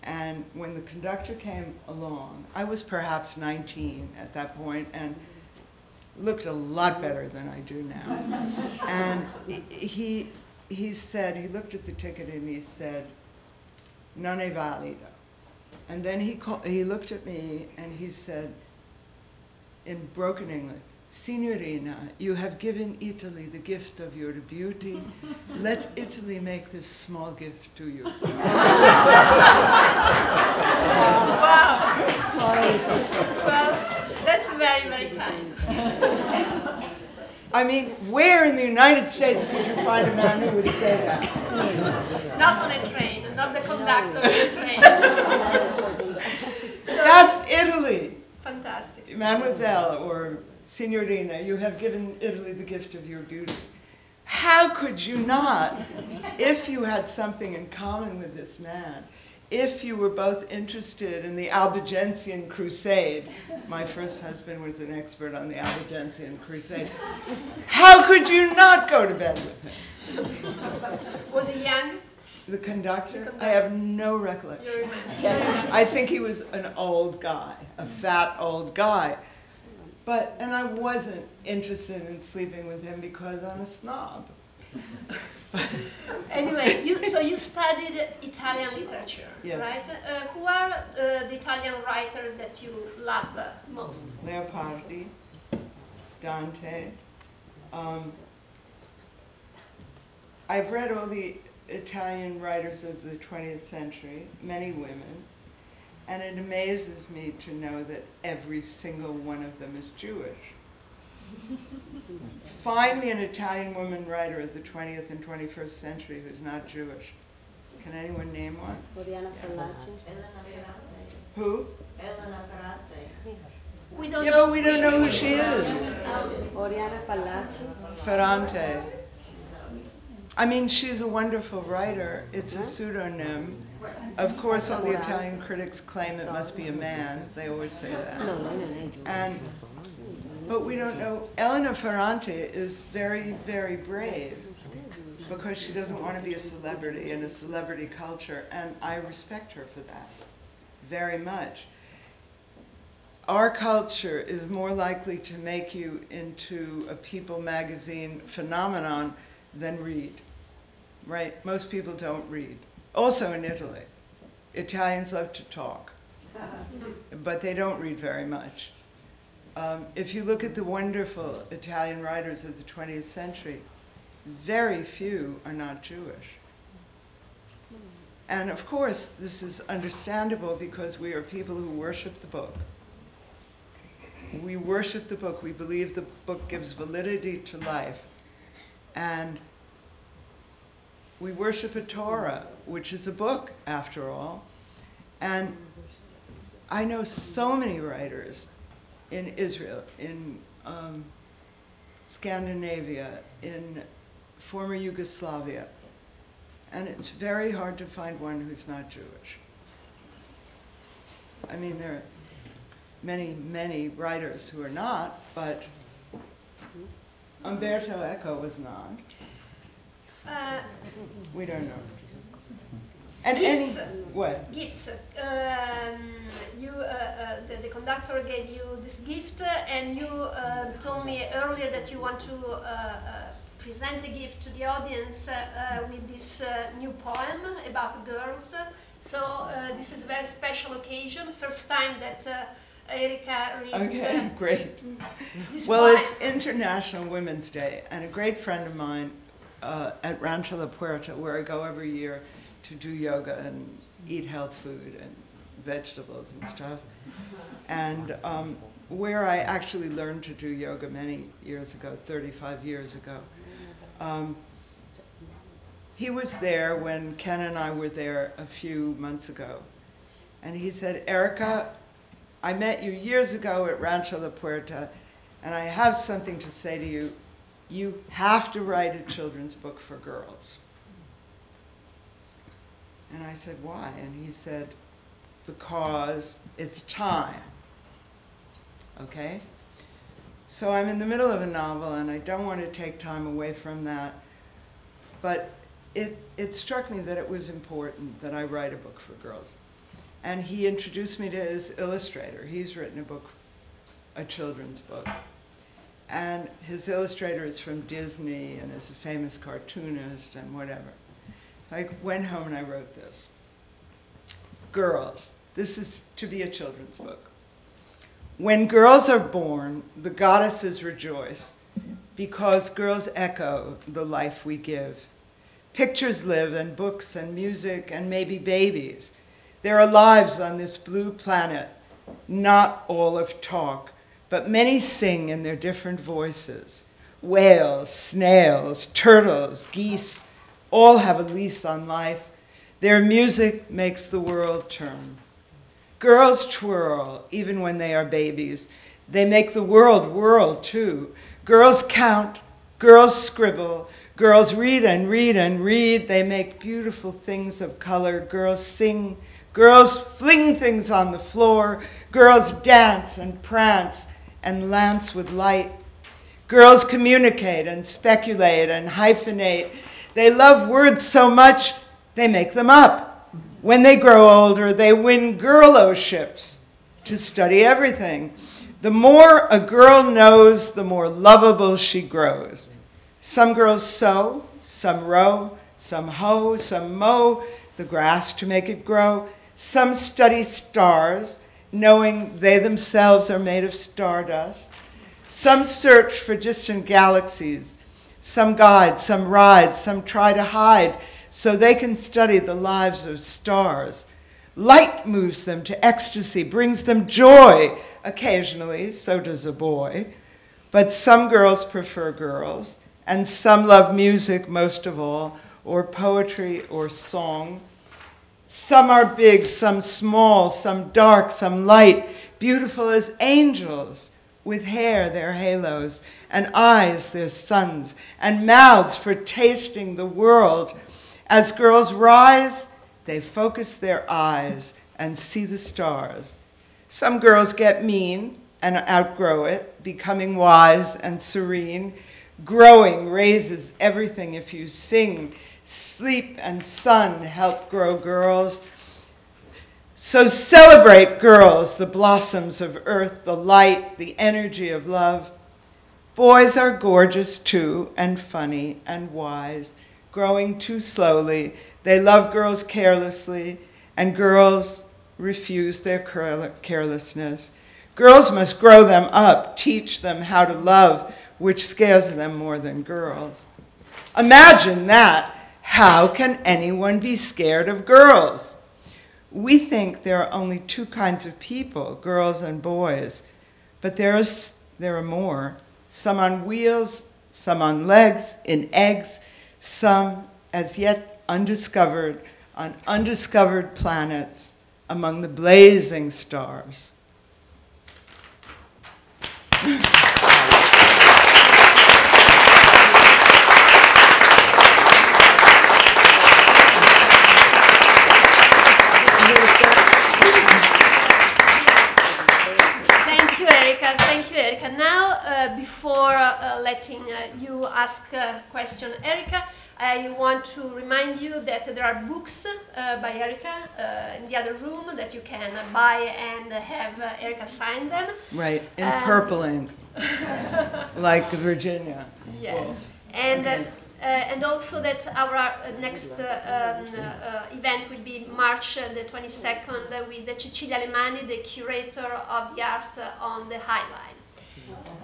And when the conductor came along, I was perhaps 19 at that point, and looked a lot better than I do now. And he said, he looked at the ticket and he said, "Non è valido." And then he looked at me and he said, in broken English, "Signorina, you have given Italy the gift of your beauty. Let Italy make this small gift to you." Wow! Well, that's very, very kind. I mean, where in the United States could you find a man who would say that? Not on a train, not the conductor of the train. So, that's Italy. Fantastic. Mademoiselle or Signorina, you have given Italy the gift of your beauty. How could you not, if you had something in common with this man, if you were both interested in the Albigensian Crusade? My first husband was an expert on the Albigensian Crusade. How could you not go to bed with him? Was he young? The conductor? I have no recollection. You remember? I think he was an old guy, a fat old guy. And I wasn't interested in sleeping with him because I'm a snob. Anyway, so you studied Italian literature, Yeah. right? Who are the Italian writers that you love most? Leopardi, Dante. I've read all the Italian writers of the 20th century, many women, and it amazes me to know that every single one of them is Jewish. Find me an Italian woman writer of the 20th and 21st century who's not Jewish. Can anyone name one? Oriana Fallaci. Who? Elena Ferrante. We don't Yeah, know but we don't know who she is. Oriana Fallaci. Ferrante. I mean, she's a wonderful writer. It's a pseudonym. Of course, all the Italian critics claim it must be a man. They always say that. No, lei non è giusta. But we don't know. Elena Ferrante is very, very brave because she doesn't want to be a celebrity in a celebrity culture, and I respect her for that very much. Our culture is more likely to make you into a People magazine phenomenon than read, right? Most people don't read. Also in Italy, Italians love to talk, but they don't read very much. If you look at the wonderful Italian writers of the 20th century, very few are not Jewish. And of course, this is understandable because we are people who worship the book. We worship the book. We believe the book gives validity to life. And we worship a Torah, which is a book, after all. And I know so many writers in Israel, in Scandinavia, in former Yugoslavia, and it's very hard to find one who's not Jewish. I mean, there are many, many writers who are not, but Umberto Eco was not. We don't know. And Gifts. what? Gifts. The conductor gave you this gift, and you told me earlier that you want to present a gift to the audience with this new poem about girls. So this is a very special occasion. First time that Erica reads. Okay, great. This Well, poem. it's International Women's Day, and a great friend of mine at Rancho La Puerta, where I go every year to do yoga and eat health food and vegetables and stuff, and where I actually learned to do yoga many years ago, 35 years ago. He was there when Ken and I were there a few months ago, and he said, Erica, I met you years ago at Rancho La Puerta, and I have something to say to you. You have to write a children's book for girls. And I said, why? And he said, because it's time. Okay? So I'm in the middle of a novel, and I don't want to take time away from that. But it struck me that it was important that I write a book for girls. And he introduced me to his illustrator. He's written a book, a children's book. And his illustrator is from Disney and is a famous cartoonist and whatever. I went home and I wrote this. Girls. This is to be a children's book. When girls are born, the goddesses rejoice because girls echo the life we give. Pictures live and books and music and maybe babies. There are lives on this blue planet, not all of talk, but many sing in their different voices. Whales, snails, turtles, geese, all have a lease on life. Their music makes the world turn. Girls twirl, even when they are babies. They make the world whirl, too. Girls count, girls scribble, girls read and read and read. They make beautiful things of color. Girls sing, girls fling things on the floor. Girls dance and prance and lance with light. Girls communicate and speculate and hyphenate. They love words so much, they make them up. When they grow older, they win girl-o-ships to study everything. The more a girl knows, the more lovable she grows. Some girls sew, some row, some hoe, some mow the grass to make it grow. Some study stars, knowing they themselves are made of stardust. Some search for distant galaxies. Some guide, some ride, some try to hide so they can study the lives of stars. Light moves them to ecstasy, brings them joy. Occasionally, so does a boy. But some girls prefer girls, and some love music most of all, or poetry or song. Some are big, some small, some dark, some light, beautiful as angels, with hair their halos, and eyes their suns, and mouths for tasting the world. As girls rise, they focus their eyes and see the stars. Some girls get mean and outgrow it, becoming wise and serene. Growing raises everything if you sing. Sleep and sun help grow girls. So celebrate, girls, the blossoms of earth, the light, the energy of love. Boys are gorgeous too, and funny and wise, growing too slowly. They love girls carelessly, and girls refuse their carelessness. Girls must grow them up, teach them how to love, which scares them more than girls. Imagine that. How can anyone be scared of girls? We think there are only two kinds of people, girls and boys, but there are more. Some on wheels, some on legs, in eggs, some as yet undiscovered, on undiscovered planets among the blazing stars. Thank you, Erica. Now, before letting you ask a question, Erica, I want to remind you that there are books by Erica in the other room that you can buy and have Erica sign them. Right, in purple ink, like Virginia. Yes, and okay. And also that our next event will be March the 22nd with Cecilia Alemani, the curator of the art on the High Line.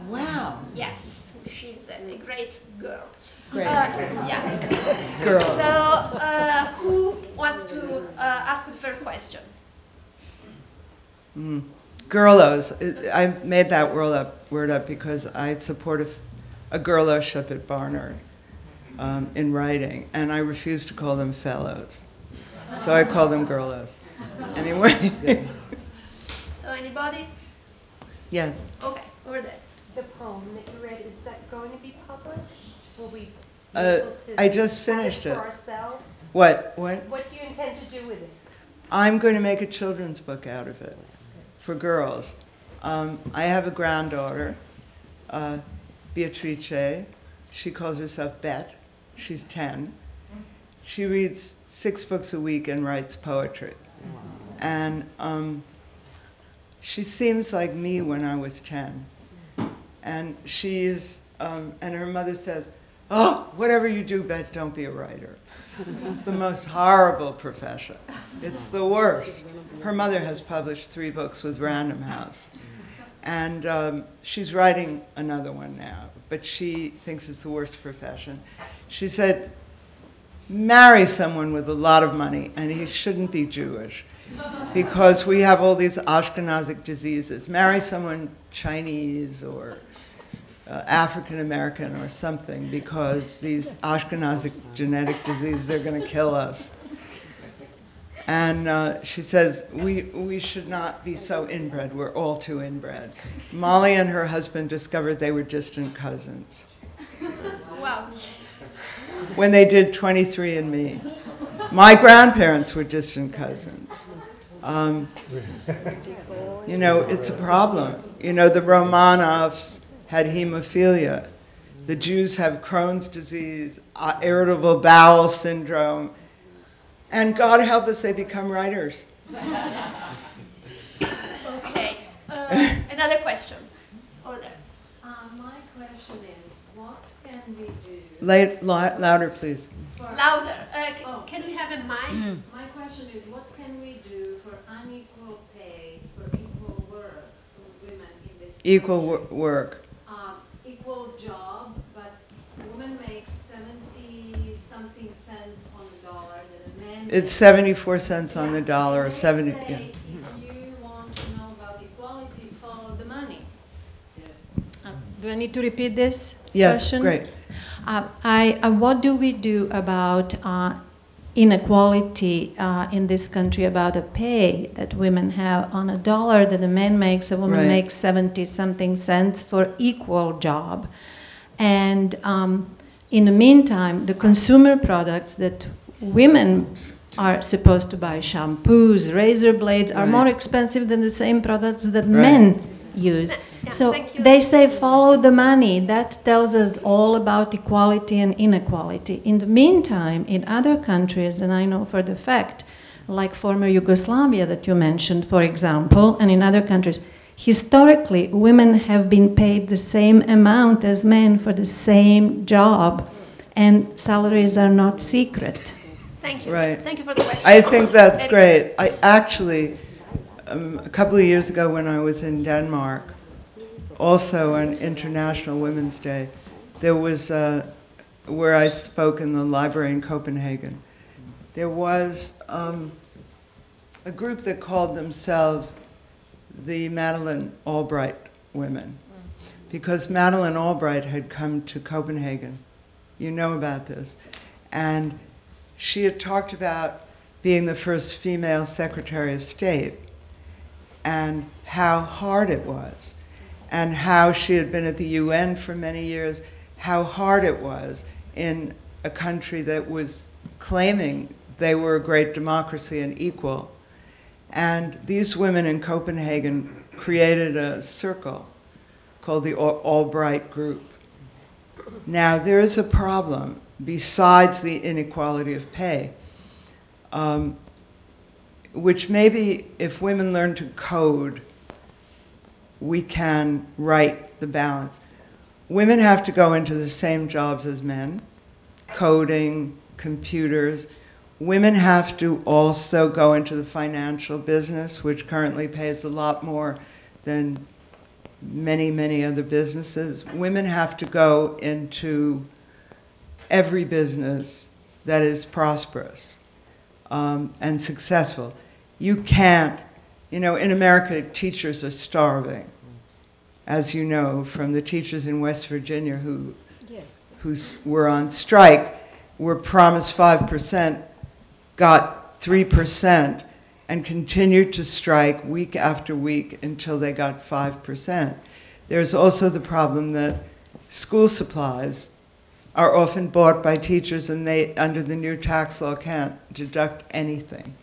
Wow. Yes, she's a great girl. Great. Yeah. Girl. So, who wants to ask the first question? Girlos. I made that word up because I support a girloship at Barnard. In writing, and I refuse to call them fellows. So I call them girlos. Anyway. So anybody? Yes. Okay, over there. The poem that you read, is that going to be published? Will we be able to I just finished it. for ourselves? What? What do you intend to do with it? I'm going to make a children's book out of it for girls. I have a granddaughter, Beatrice. She calls herself Bet. She's 10. She reads 6 books a week and writes poetry. And she seems like me when I was 10. And she's, and her mother says, "Oh, whatever you do, Bet, don't be a writer." It's the most horrible profession. It's the worst. Her mother has published 3 books with Random House. And she's writing another one now, but she thinks it's the worst profession. She said, marry someone with a lot of money, and he shouldn't be Jewish, because we have all these Ashkenazic diseases. Marry someone Chinese or African American or something, because these Ashkenazic genetic diseases are going to kill us. And she says, we should not be so inbred. We're all too inbred. Molly and her husband discovered they were distant cousins. Wow. When they did 23andMe. My grandparents were distant cousins. You know, it's a problem. You know, the Romanovs had hemophilia. The Jews have Crohn's disease, irritable bowel syndrome. And God help us, they become writers. Okay. Another question. Over there. My question is, what can can we do? Louder, please. Louder. Can we have a mic? My question is, what can we do for unequal pay for equal work for women in this Equal country? work. Equal job, but a woman makes 70-something cents on the dollar than a man makes. It's 74 cents on the dollar, or And they 70. say, Yeah. if you want to know about equality, follow the money. Do I need to repeat this Yes, question? great. What do we do about inequality in this country, about the pay that women have on a dollar that a man makes, a woman Right. makes 70-something cents for equal job. And in the meantime, the consumer products that women are supposed to buy, shampoos, razor blades, are Right. more expensive than the same products that Right. men use. Yeah, So thank you. they say follow the money. That tells us all about equality and inequality. In the meantime, in other countries, and I know for the fact, like former Yugoslavia that you mentioned, for example, and in other countries, historically, women have been paid the same amount as men for the same job, and salaries are not secret. Thank you. Right. Thank you for the question. I think that's Erica. great. I actually, a couple of years ago when I was in Denmark, also on International Women's Day, there was, where I spoke in the library in Copenhagen, there was a group that called themselves the Madeleine Albright women, because Madeleine Albright had come to Copenhagen. You know about this. And she had talked about being the first female Secretary of State and how hard it was, and how she had been at the UN for many years, how hard it was in a country that was claiming they were a great democracy and equal. And these women in Copenhagen created a circle called the Albright Group. Now, there is a problem besides the inequality of pay, which maybe if women learn to code, we can right the balance. Women have to go into the same jobs as men, coding, computers. Women have to also go into the financial business, which currently pays a lot more than many, many other businesses. Women have to go into every business that is prosperous and successful. You can't, you know, in America, teachers are starving, as you know, from the teachers in West Virginia who were on strike, were promised 5%, got 3%, and continued to strike week after week until they got 5%. There's also the problem that school supplies are often bought by teachers, and they, under the new tax law, can't deduct anything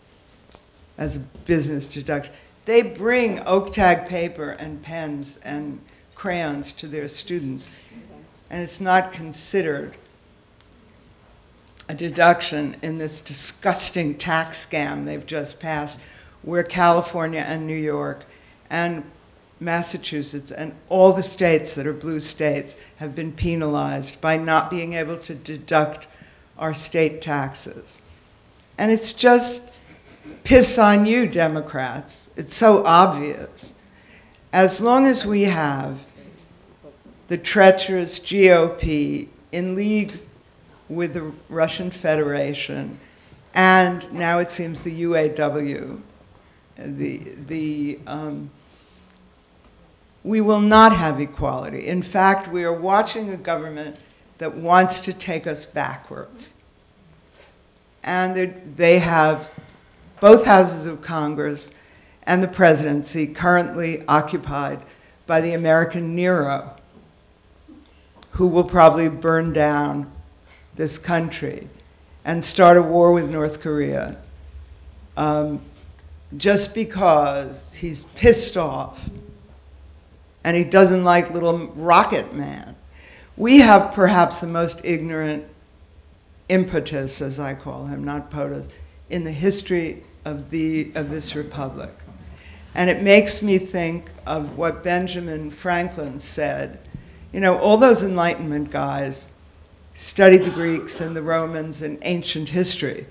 as a business deduction. They bring oak tag paper and pens and crayons to their students, and it's not considered a deduction in this disgusting tax scam they've just passed, where California and New York and Massachusetts and all the states that are blue states have been penalized by not being able to deduct our state taxes. And it's just piss on you, Democrats. It's so obvious. As long as we have the treacherous GOP in league with the Russian Federation, and now it seems the UAW, we will not have equality. In fact, we are watching a government that wants to take us backwards. And they have both houses of Congress and the presidency currently occupied by the American Nero, who will probably burn down this country and start a war with North Korea just because he's pissed off and he doesn't like little rocket man. We have perhaps the most ignorant impetus, as I call him, not POTUS, in the history of this republic. And it makes me think of what Benjamin Franklin said. You know, all those Enlightenment guys studied the Greeks and the Romans and ancient history.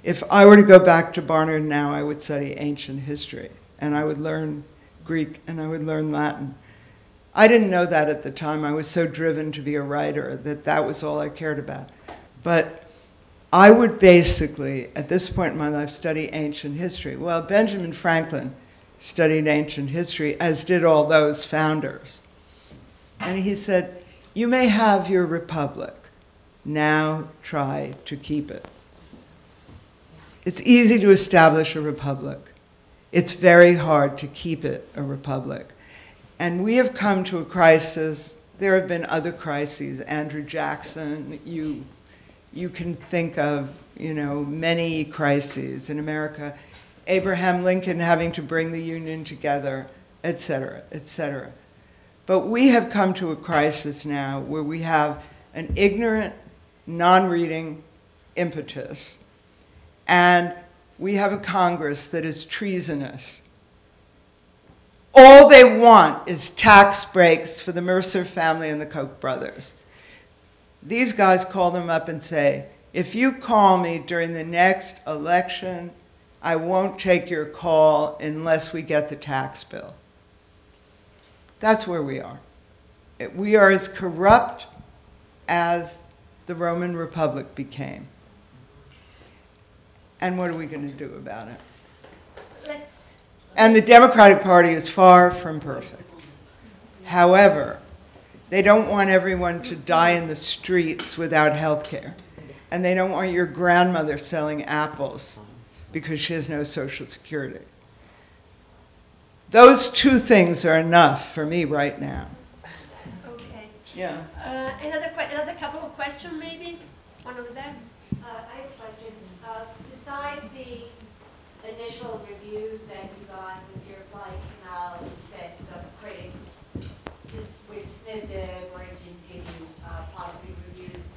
If I were to go back to Barnard now, I would study ancient history, and I would learn Greek and I would learn Latin. I didn't know that at the time. I was so driven to be a writer that that was all I cared about. But I would basically, at this point in my life, study ancient history. Well, Benjamin Franklin studied ancient history, as did all those founders. And he said, you may have your republic. Now try to keep it. It's easy to establish a republic. It's very hard to keep it a republic. And we have come to a crisis. There have been other crises. Andrew Jackson, you can think of, many crises in America. Abraham Lincoln having to bring the Union together, et cetera, et cetera. But we have come to a crisis now where we have an ignorant, non-reading impetus, and we have a Congress that is treasonous. All they want is tax breaks for the Mercer family and the Koch brothers. These guys call them up and say, if you call me during the next election, I won't take your call unless we get the tax bill. That's where we are. We are as corrupt as the Roman Republic became. And what are we going to do about it? And the Democratic Party is far from perfect. However, they don't want everyone to die in the streets without health care. And they don't want your grandmother selling apples because she has no Social Security. Those two things are enough for me right now. Okay. Yeah. Another couple of questions, maybe? One over there. I have a question. Besides the initial reviews that you got with your flight canal, you said some critics were dismissive or didn't give you positive reviews.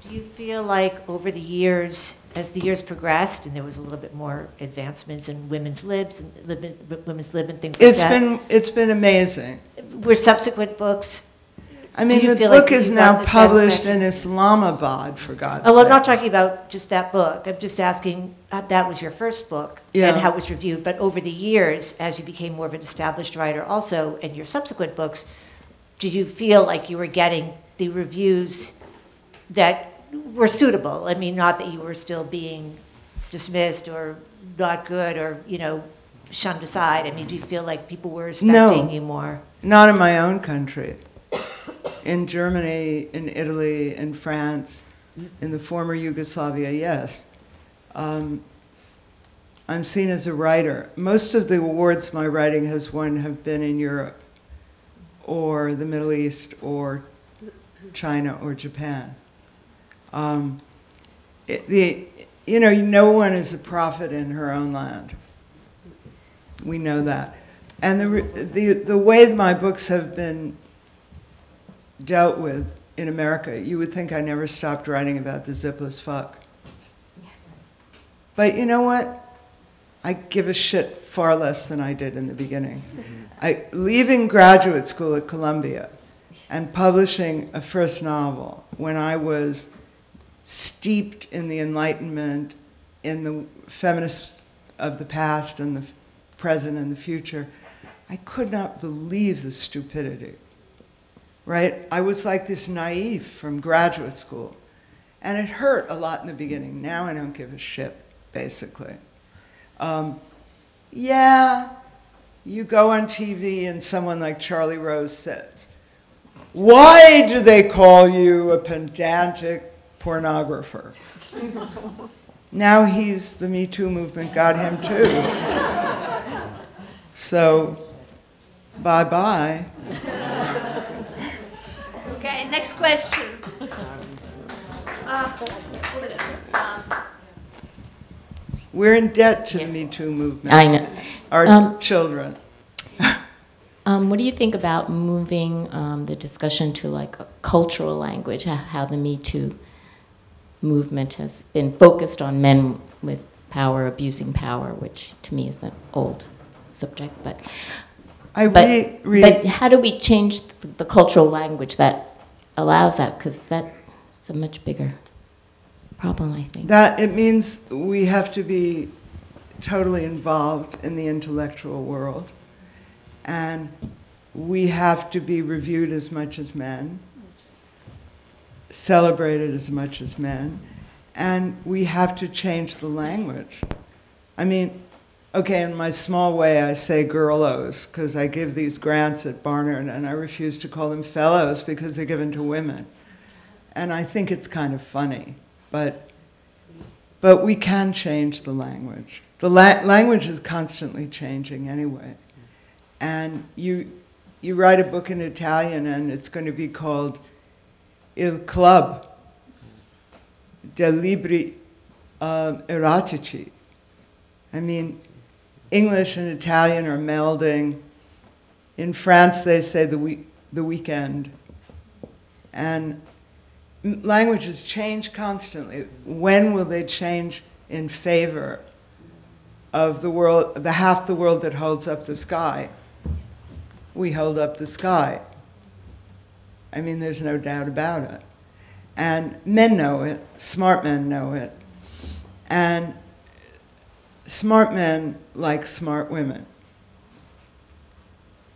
Do you feel like over the years, as the years progressed, and there was a little bit more advancements in women's libs and things like that? It's been amazing. Were subsequent books? I mean, the book is now published in Islamabad, for God's sake. Oh, I'm not talking about just that book. I'm just asking, that was your first book, yeah, and how it was reviewed. But over the years, as you became more of an established writer also, and your subsequent books, did you feel like you were getting the reviews that were suitable? I mean, not that you were still being dismissed or not good or, shunned aside. I mean, do you feel like people were respecting you more? Not in my own country. In Germany, in Italy, in France, in the former Yugoslavia, yes. I'm seen as a writer. Most of the awards my writing has won have been in Europe or the Middle East or China or Japan. No one is a prophet in her own land. We know that. And the way my books have been dealt with in America, you would think I never stopped writing about the zipless fuck. But you know what? I give a shit far less than I did in the beginning. Leaving graduate school at Columbia and publishing a first novel when I was steeped in the Enlightenment, in the feminists of the past and the present and the future, I could not believe the stupidity. Right? I was like this naive from graduate school. And it hurt a lot in the beginning. Now I don't give a shit, basically. Yeah, you go on TV and someone like Charlie Rose says, why do they call you a pedantic pornographer? Now the Me Too movement got him too. So, bye-bye. Okay, next question. Over there. We're in debt to the Me Too movement. I know. Our children. What do you think about moving the discussion to like a cultural language, how the Me Too movement has been focused on men with power, abusing power, which to me is an old subject, but how do we change the cultural language that allows that? Because that It's a much bigger problem, I think. That it means we have to be totally involved in the intellectual world, and we have to be reviewed as much as men, celebrated as much as men, and we have to change the language. I mean, okay, in my small way I say girlos, because I give these grants at Barnard, and I refuse to call them fellows because they're given to women. And I think it's kind of funny, but we can change the language. The language is constantly changing anyway. And you write a book in Italian and it's going to be called Il Club dei Libri Erotici. I mean, English and Italian are melding. In France they say the weekend. And languages change constantly. When will they change in favor of the world, the half the world that holds up the sky? We hold up the sky. I mean, there's no doubt about it. And men know it, smart men know it. And smart men like smart women.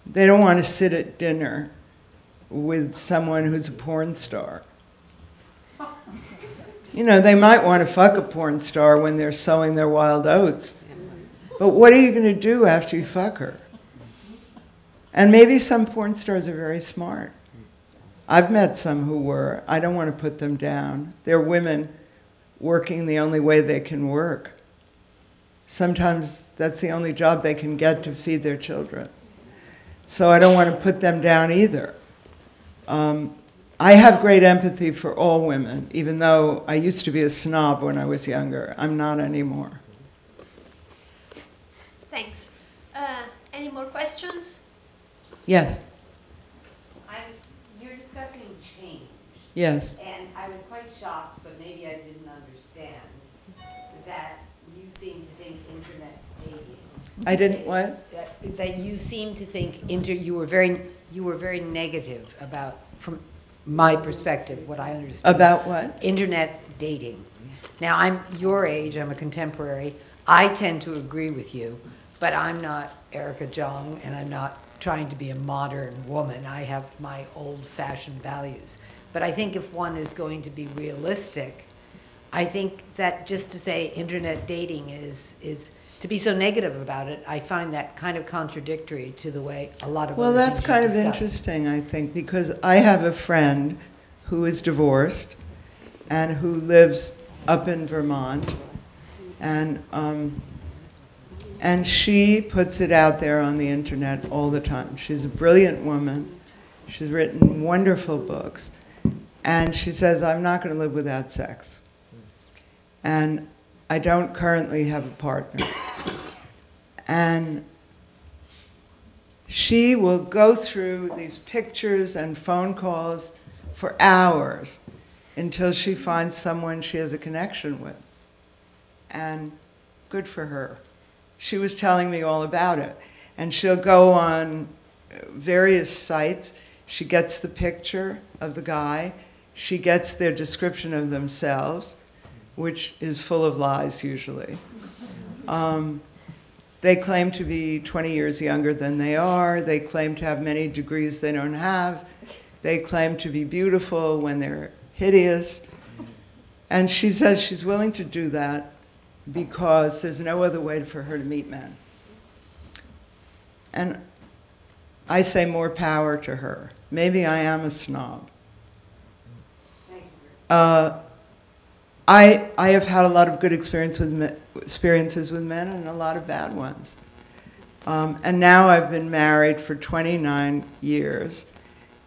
They don't want to sit at dinner with someone who's a porn star. You know, they might want to fuck a porn star when they're sowing their wild oats. But what are you going to do after you fuck her? And maybe some porn stars are very smart. I've met some who were. I don't want to put them down. They're women working the only way they can work. Sometimes that's the only job they can get to feed their children. So I don't want to put them down either. I have great empathy for all women, even though I used to be a snob when I was younger. I'm not anymore. Thanks. Any more questions? Yes. You're discussing change. Yes. And I was quite shocked, but maybe I didn't understand, that you seem to think internet dating. I didn't what? That you seem to think you were very negative about, from my perspective, what I understand. About what? Internet dating. Now, I'm your age, I'm a contemporary. I tend to agree with you, but I'm not Erica Jong, and I'm not trying to be a modern woman. I have my old-fashioned values. But I think if one is going to be realistic, I think that just to say internet dating is to be so negative about it, I find that kind of contradictory to the way a lot of Well, other that's things kind of discussed. interesting, I think, because I have a friend who is divorced and who lives up in Vermont, and she puts it out there on the internet all the time. She's a brilliant woman. She's written wonderful books. And she says, I'm not going to live without sex. And I don't currently have a partner. And she will go through these pictures and phone calls for hours until she finds someone she has a connection with. And good for her. She was telling me all about it. And she'll go on various sites. She gets the picture of the guy. She gets their description of themselves, which is full of lies usually. They claim to be 20 years younger than they are. They claim to have many degrees they don't have. They claim to be beautiful when they're hideous. And she says she's willing to do that because there's no other way for her to meet men. And I say more power to her. Maybe I am a snob. I have had a lot of good experiences with men and a lot of bad ones. And now I've been married for 29 years,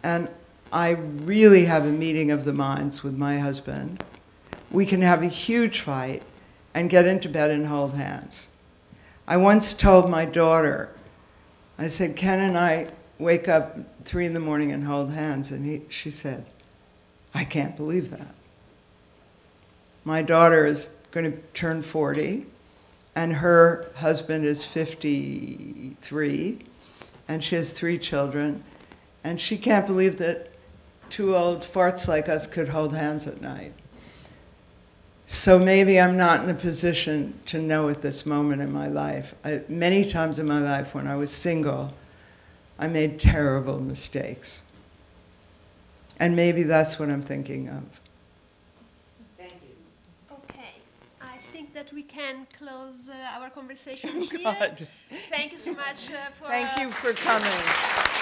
and I really have a meeting of the minds with my husband. We can have a huge fight and get into bed and hold hands. I once told my daughter, I said, Ken and I wake up 3 in the morning and hold hands, and she said, I can't believe that. My daughter is going to turn 40, and her husband is 53, and she has 3 children, and she can't believe that two old farts like us could hold hands at night. So maybe I'm not in a position to know at this moment in my life. Many times in my life when I was single, I made terrible mistakes. And maybe that's what I'm thinking of. Thank you. Okay, I think that we can close our conversation here. God. Thank you so much for... Thank you for coming.